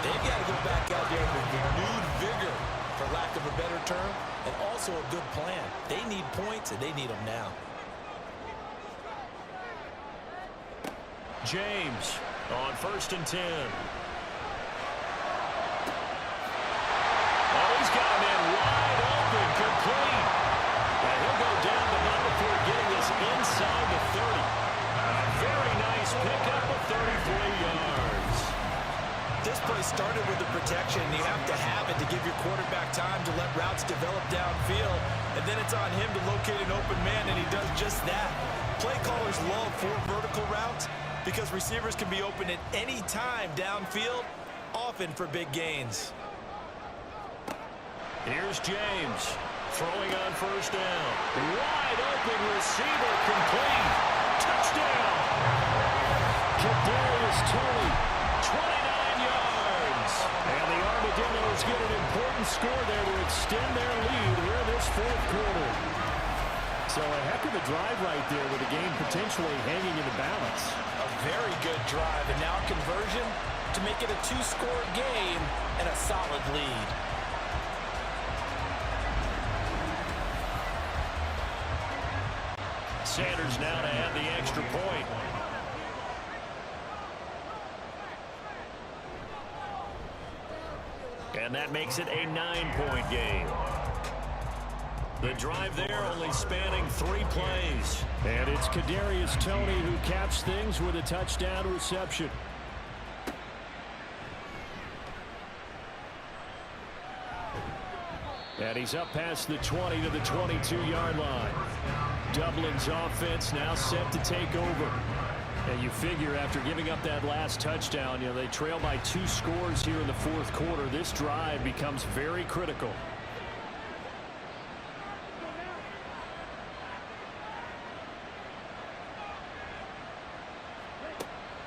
They've got to go back out there with renewed vigor, for lack of a better term, and also a good plan. They need points, and they need them now. James on 1st and 10. Oh, he's got a man wide open, complete. And he'll go down, but not before getting this inside the 30. A very nice pickup of 33 yards. This play started with the protection. You have to have it to give your quarterback time to let routes develop downfield, and then it's on him to locate an open man, and he does just that. Play callers love 4 vertical routes because receivers can be open at any time downfield, often for big gains. Here's James throwing on 1st down. Wide open receiver, complete. Touchdown. Kadarius Toney, 29 yards. And the Armadillos get an important score there to extend their lead here in this 4th quarter. So a heck of a drive right there with the game potentially hanging in the balance. A very good drive, and now conversion to make it a 2-score game and a solid lead. Sanders now to add the extra point. And that makes it a 9-point game. The drive there only spanning 3 plays. And it's Kadarius Toney who caps things with a touchdown reception. And he's up past the 20 to the 22-yard line. Dublin's offense now set to take over. And you figure after giving up that last touchdown, they trail by 2 scores here in the 4th quarter. This drive becomes very critical.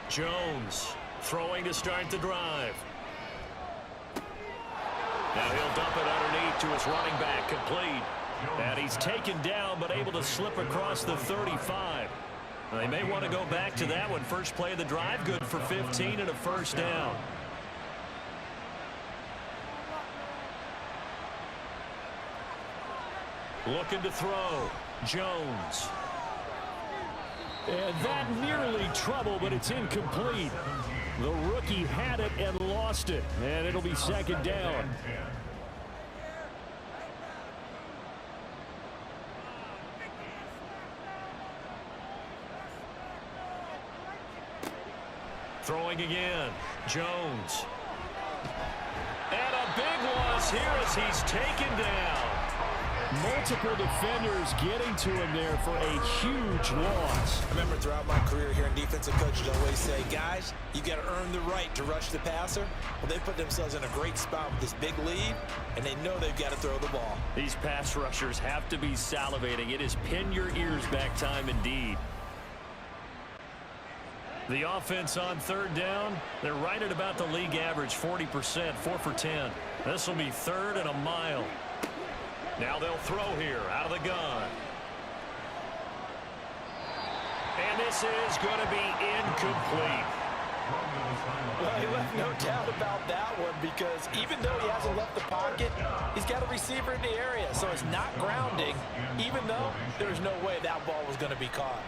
Jones throwing to start the drive. Now he'll dump it underneath to his running back, complete. And he's taken down but able to slip across the 35. They may want to go back to that one. First play of the drive, good for 15 and a 1st down. Looking to throw. Jones. And that nearly trouble, but it's incomplete. The rookie had it and lost it. And it'll be 2nd down. Throwing again. Jones. And a big loss here as he's taken down. Multiple defenders getting to him there for a huge loss. I remember throughout my career hearing defensive coaches always say, guys, you got to earn the right to rush the passer. Well, they put themselves in a great spot with this big lead, and they know they've got to throw the ball. These pass rushers have to be salivating. It is pin your ears back time indeed. The offense on 3rd down, they're right at about the league average, 40%, 4 for 10. This will be 3rd and a mile. Now they'll throw here out of the gun. And this is going to be incomplete. Well, he left no doubt about that one, because even though he hasn't left the pocket, he's got a receiver in the area, so it's not grounding, even though there's no way that ball was going to be caught.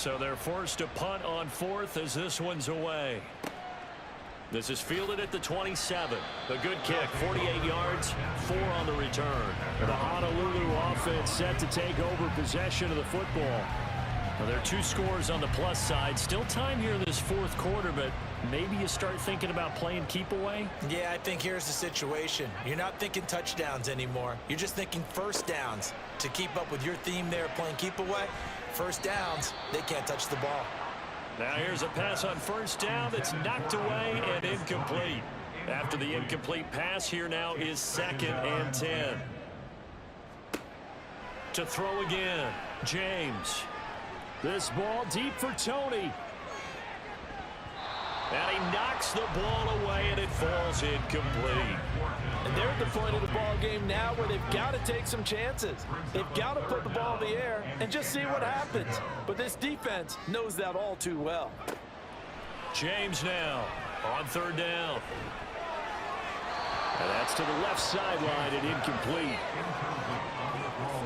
So they're forced to punt on 4th as this one's away. This is fielded at the 27. A good kick, 48 yards, 4 on the return. The Honolulu offense set to take over possession of the football. Well, there are 2 scores on the plus side. Still time here in this 4th quarter, but maybe you start thinking about playing keep away? Yeah, I think here's the situation. You're not thinking touchdowns anymore. You're just thinking first downs. To keep up with your theme there, playing keep away, first downs, they can't touch the ball. Now here's a pass on first down that's knocked away and incomplete. After the incomplete pass, here now is 2nd and 10. To throw again, James. This ball deep for Tony. And he knocks the ball away, and it falls incomplete. And they're at the point of the ball game now where they've got to take some chances. They've got to put the ball in the air and just see what happens. But this defense knows that all too well. James now on 3rd down. And that's to the left sideline and incomplete.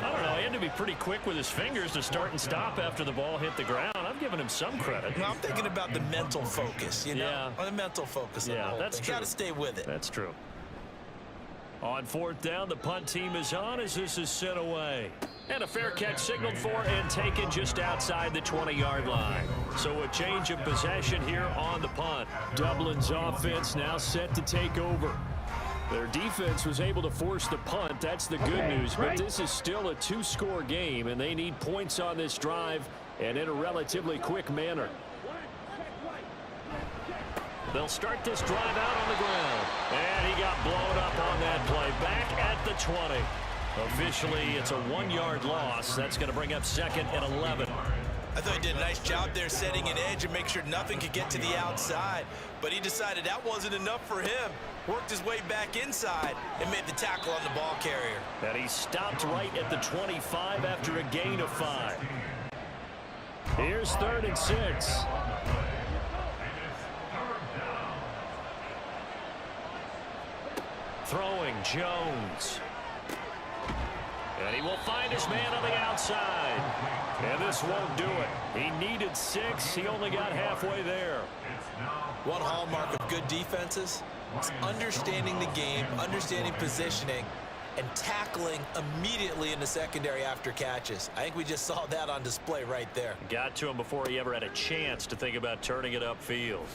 I don't know. He had to be pretty quick with his fingers to start and stop after the ball hit the ground. I'm giving him some credit. Well, I'm thinking about the mental focus, you know? Yeah. The mental focus. Yeah, that's true. Got to stay with it. That's true. On 4th down, the punt team is on as this is sent away. And a fair catch signaled for and taken just outside the 20-yard line. So a change of possession here on the punt. Dublin's offense now set to take over. Their defense was able to force the punt. That's the good news. But this is still a 2-score game, and they need points on this drive and in a relatively quick manner. They'll start this drive out on the ground. And he got blown up on that play. Back at the 20. Officially, it's a 1-yard loss. That's going to bring up 2nd and 11. I thought he did a nice job there setting an edge and make sure nothing could get to the outside. But he decided that wasn't enough for him. Worked his way back inside and made the tackle on the ball carrier. And he stopped right at the 25 after a gain of 5. Here's 3rd and 6. Throwing Jones. And he will find his man on the outside. And this won't do it. He needed 6. He only got halfway there. One hallmark of good defenses is understanding the game, understanding positioning, and tackling immediately in the secondary after catches. I think we just saw that on display right there. Got to him before he ever had a chance to think about turning it upfield.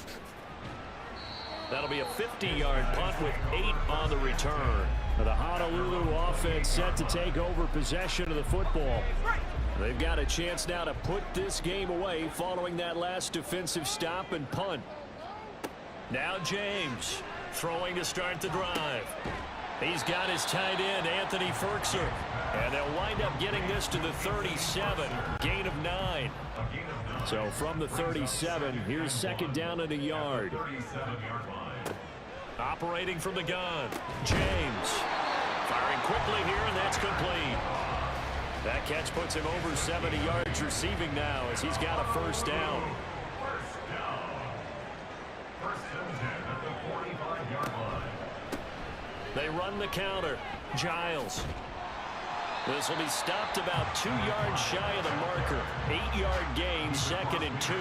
That'll be a 50-yard punt with 8 on the return. The Honolulu offense set to take over possession of the football. They've got a chance now to put this game away following that last defensive stop and punt. Now James throwing to start the drive. He's got his tight end, Anthony Ferkser. And they'll wind up getting this to the 37. Gain of 9. So from the 37, here's 2nd down and a yard. Operating from the gun, James. Firing quickly here, and that's complete. That catch puts him over 70 yards receiving now as he's got a 1st down. They run the counter. Giles. This will be stopped about 2 yards shy of the marker. 8-yard gain, 2nd and 2.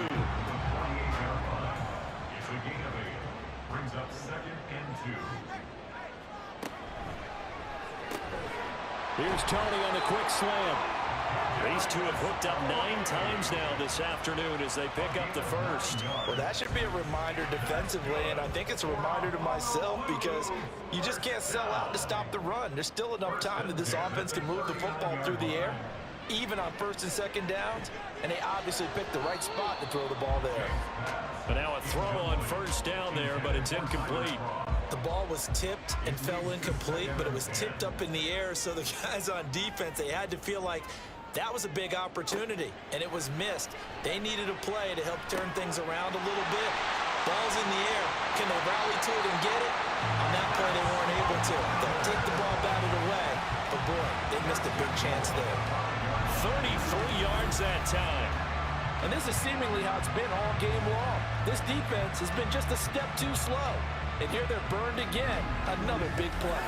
Brings up 2nd and 2. Here's Tony on the quick slam. These two have hooked up 9 times now this afternoon as they pick up the 1st. Well, that should be a reminder defensively, and I think it's a reminder to myself because you just can't sell out to stop the run. There's still enough time that this offense can move the football through the air, even on 1st and 2nd downs, and they obviously picked the right spot to throw the ball there. But now a throw on 1st down there, but it's incomplete. The ball was tipped and fell incomplete, but it was tipped up in the air, so the guys on defense, they had to feel like that was a big opportunity, and it was missed. They needed a play to help turn things around a little bit. Ball's in the air. Can they rally to it and get it? On that play, they weren't able to. They'll take the ball, batted away. But, boy, they missed a big chance there. 33 yards that time. And this is seemingly how it's been all game long. This defense has been just a step too slow. And here they're burned again. Another big play.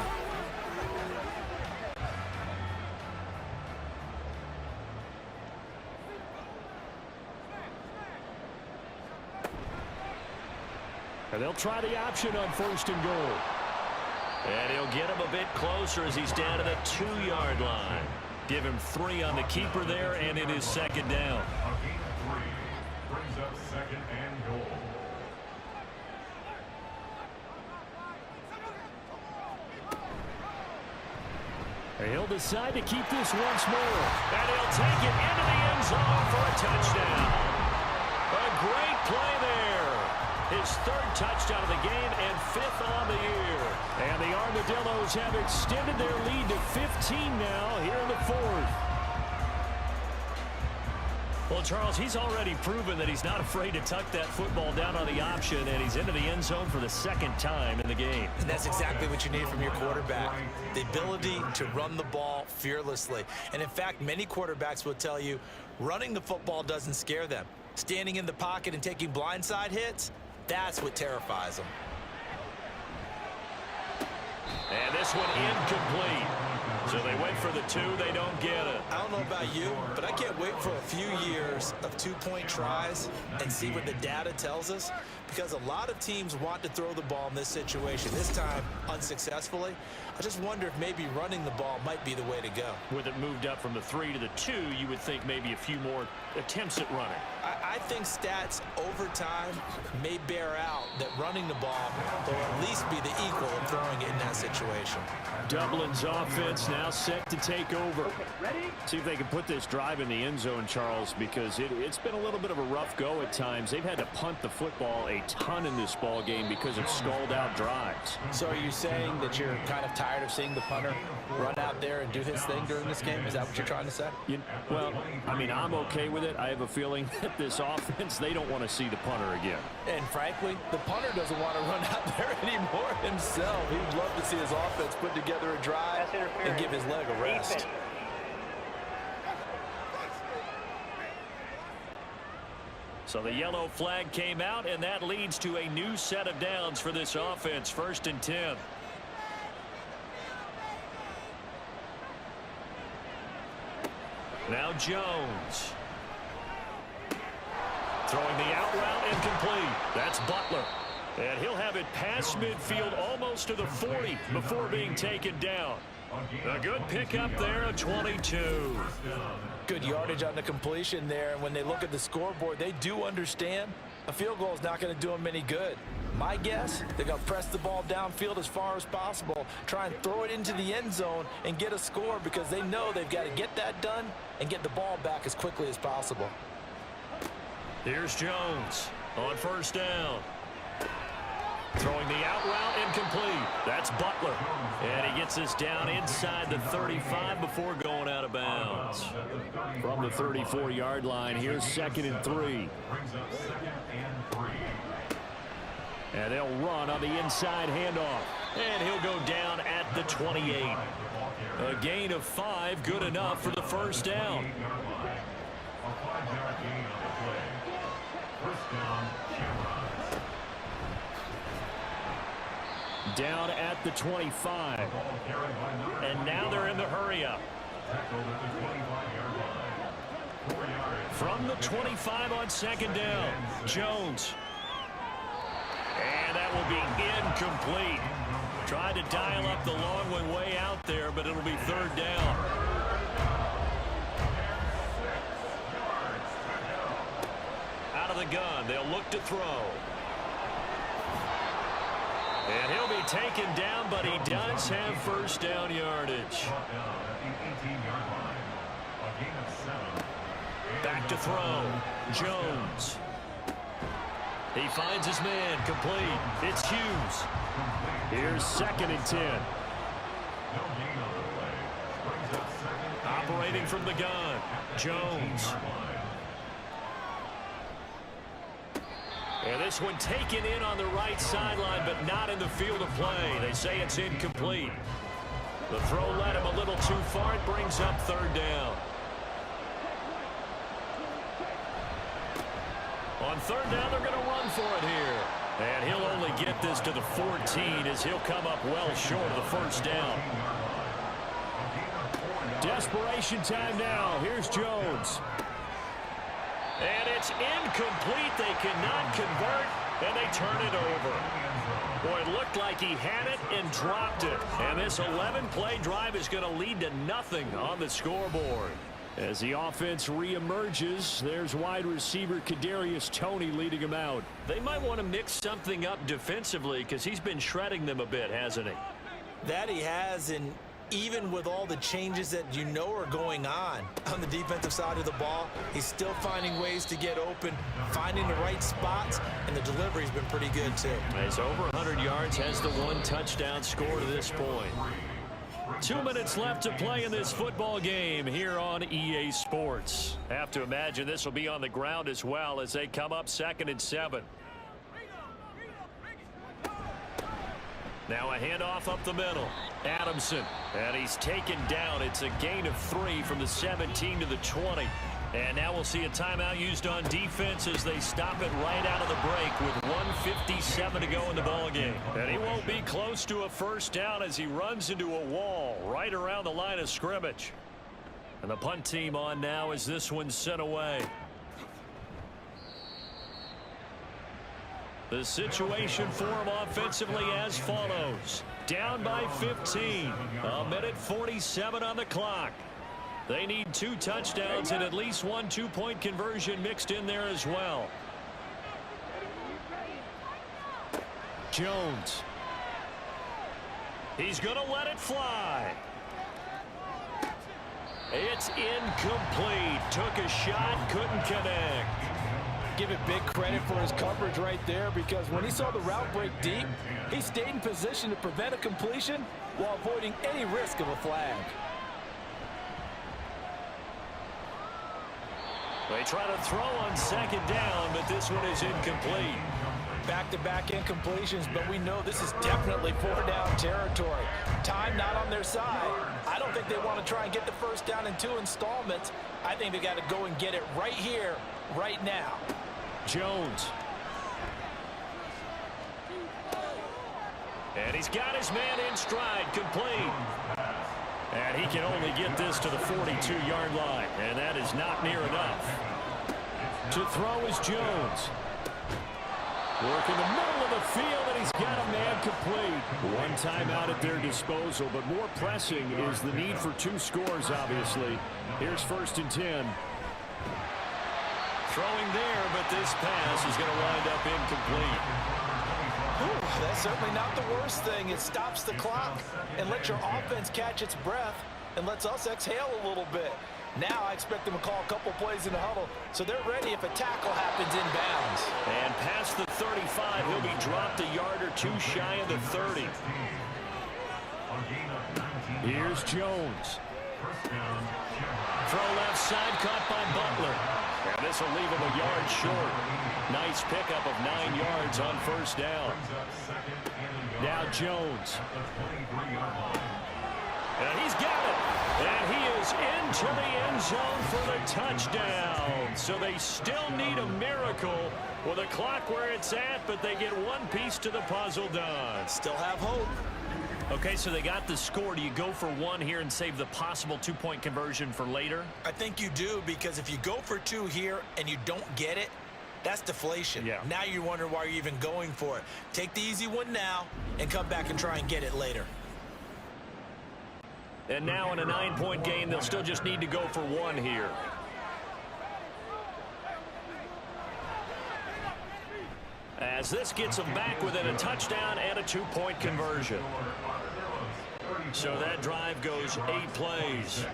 And they'll try the option on 1st and goal. And he'll get him a bit closer as he's down to the 2-yard line. Give him 3 on the keeper there, and it is 2nd down. A gain of 3 brings up 2nd and goal. He'll decide to keep this once more. And he'll take it into the end zone for a touchdown. A great play there. His 3rd touchdown of the game and 5th on the year. And the Armadillos have extended their lead to 15 now here in the 4th. Well, Charles, he's already proven that he's not afraid to tuck that football down on the option, and he's into the end zone for the 2nd time in the game. And that's exactly what you need from your quarterback, the ability to run the ball fearlessly. And in fact, many quarterbacks will tell you running the football doesn't scare them. Standing in the pocket and taking blindside hits, that's what terrifies them. And this one incomplete. So they went for the 2. They don't get it. I don't know about you, but I can't wait for a few years of 2-point tries and see what the data tells us, because a lot of teams want to throw the ball in this situation, this time unsuccessfully. I just wonder if maybe running the ball might be the way to go. With it moved up from the 3 to the 2, you would think maybe a few more attempts at running. I think stats over time may bear out that running the ball will at least be the equal of throwing it in that situation. Dublin's offense now set to take over. See if they can put this drive in the end zone, Charles, because it's been a little bit of a rough go at times. They've had to punt the football a ton in this ball game because of stalled out drives. So are you saying that you're kind of tired of seeing the punter run out there and do his thing during this game? Is that what you're trying to say? Well, I mean, I'm okay with it. I have a feeling that this offense, they don't want to see the punter again. And frankly, the punter doesn't want to run out there anymore himself. He'd love to see his offense put together a drive and give his leg a rest. So the yellow flag came out, and that leads to a new set of downs for this offense. 1st and 10. Now Jones. Throwing the out route incomplete. That's Butler. And he'll have it past midfield almost to the 40 before being taken down. A good pickup there, a 22. Good yardage on the completion there. And when they look at the scoreboard, they do understand a field goal is not going to do them any good. My guess, they're going to press the ball downfield as far as possible, try and throw it into the end zone and get a score, because they know they've got to get that done and get the ball back as quickly as possible. Here's Jones on 1st down. Throwing the out route incomplete. That's Butler. And he gets us down inside the 35 before going out of bounds. From the 34-yard line, here's 2nd and 3. Brings up 2nd and 3. And they'll run on the inside handoff. And he'll go down at the 28. A gain of 5, good enough for the 1st down. A 5-yard gain on the play. 1st down, Shamrocks. Down at the 25. And now they're in the hurry-up. Tackled at the 25-yard line. 4 yards. From the 25 on 2nd down, Jones. And that will be incomplete. Tried to dial up the long one way out there, but it'll be 3rd down. Out of the gun, they'll look to throw. And he'll be taken down, but he does have 1st down yardage. Back to throw. Jones. He finds his man, complete. It's Hughes. Here's 2nd and 10. Operating from the gun, Jones. And this one taken in on the right sideline, but not in the field of play. They say it's incomplete. The throw led him a little too far. It brings up 3rd down. On 3rd down, they're going to run for it here. And he'll only get this to the 14 as he'll come up well short of the 1st down. Desperation time now. Here's Jones. And it's incomplete. They cannot convert. and they turn it over. Boy, it looked like he had it and dropped it. And this 11-play drive is going to lead to nothing on the scoreboard. As the offense reemerges, there's wide receiver Kadarius Toney leading him out. They might want to mix something up defensively because he's been shredding them a bit, hasn't he? That he has, and even with all the changes that you know are going on the defensive side of the ball, he's still finding ways to get open, finding the right spots, and the delivery's been pretty good too. He's over 100 yards, has the 1 touchdown score to this point. 2 minutes left to play in this football game here on EA Sports. Have to imagine this will be on the ground as well as they come up 2nd and 7. Now a handoff up the middle. Adamson, and he's taken down. It's a gain of 3 from the 17 to the 20. And now we'll see a timeout used on defense as they stop it right out of the break with 1:57 to go in the ball game. And he won't be close to a first down as he runs into a wall right around the line of scrimmage. And the punt team on now as this one's sent away. The situation for him offensively as follows. Down by 15. 1:47 on the clock. They need 2 touchdowns and at least 1 2-point conversion mixed in there as well. Jones. He's going to let it fly. It's incomplete. Took a shot, couldn't connect. Give it big credit for his coverage right there, because when he saw the route break deep, he stayed in position to prevent a completion while avoiding any risk of a flag. They try to throw on 2nd down, but this one is incomplete. Back-to-back incompletions, but we know this is definitely 4-down territory. Time not on their side. I don't think they want to try and get the first down in 2 installments. I think they got to go and get it right here, right now. Jones. And he's got his man in stride, complete. And he can only get this to the 42-yard line, and that is not near enough. To throw is Jones. Work in the middle of the field, and he's got a man complete. 1 timeout at their disposal, but more pressing is the need for 2 scores, obviously. Here's 1st and 10. Throwing there, but this pass is going to wind up incomplete. Ooh, that's certainly not the worst thing. It stops the clock and lets your offense catch its breath and lets us exhale a little bit. Now I expect them to call a couple plays in the huddle, so they're ready if a tackle happens inbounds. And past the 35, he'll be dropped a yard or 2 shy of the 30. Here's Jones. Throw left side, caught by Butler. And this will leave him a yard short. Nice pickup of 9 yards on 1st down. Now Jones. And he's got it. And he is into the end zone for the touchdown. So they still need a miracle with a clock where it's at, but they get 1 piece to the puzzle done. Still have hope. Okay, so they got the score. Do you go for 1 here and save the possible 2-point conversion for later? I think you do, because if you go for 2 here and you don't get it, that's deflation. Yeah. Now you wonder why you're even going for it. Take the easy one now and come back and try and get it later. And now in a 9-point game, they'll still just need to go for 1 here. As this gets them back within a touchdown and a 2-point conversion. So that drive goes 8 plays.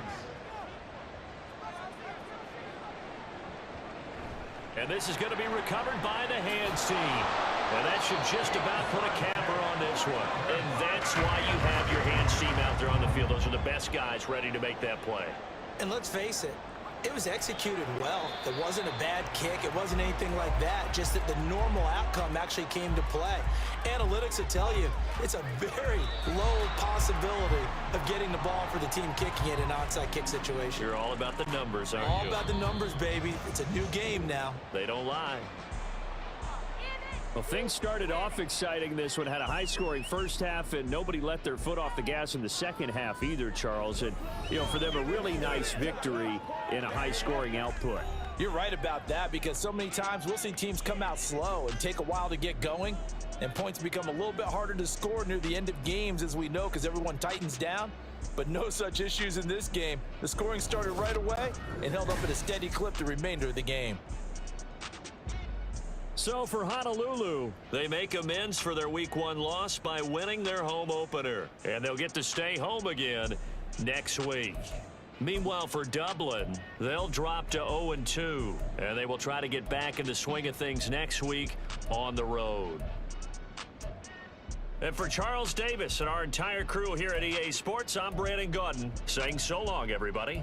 And this is going to be recovered by the hands team. And that should just about put a capper on this one. And that's why you have your hands team out there on the field. Those are the best guys ready to make that play. And let's face it, it was executed well. It wasn't a bad kick. It wasn't anything like that. Just that the normal outcome actually came to play. Analytics will tell you it's a very low possibility of getting the ball for the team kicking it in an onside kick situation. You're all about the numbers, aren't you? All about the numbers, baby. It's a new game now. They don't lie. Well, things started off exciting. This one had a high-scoring first half, and nobody let their foot off the gas in the second half either, Charles. And, you know, for them, a really nice victory in a high-scoring output. You're right about that, because so many times we'll see teams come out slow and take a while to get going, and points become a little bit harder to score near the end of games, as we know, because everyone tightens down. But no such issues in this game. The scoring started right away and held up at a steady clip the remainder of the game. So for Honolulu, they make amends for their Week 1 loss by winning their home opener. And they'll get to stay home again next week. Meanwhile, for Dublin, they'll drop to 0-2. And they will try to get back in the swing of things next week on the road. And for Charles Davis and our entire crew here at EA Sports, I'm Brandon Gaudin saying so long, everybody.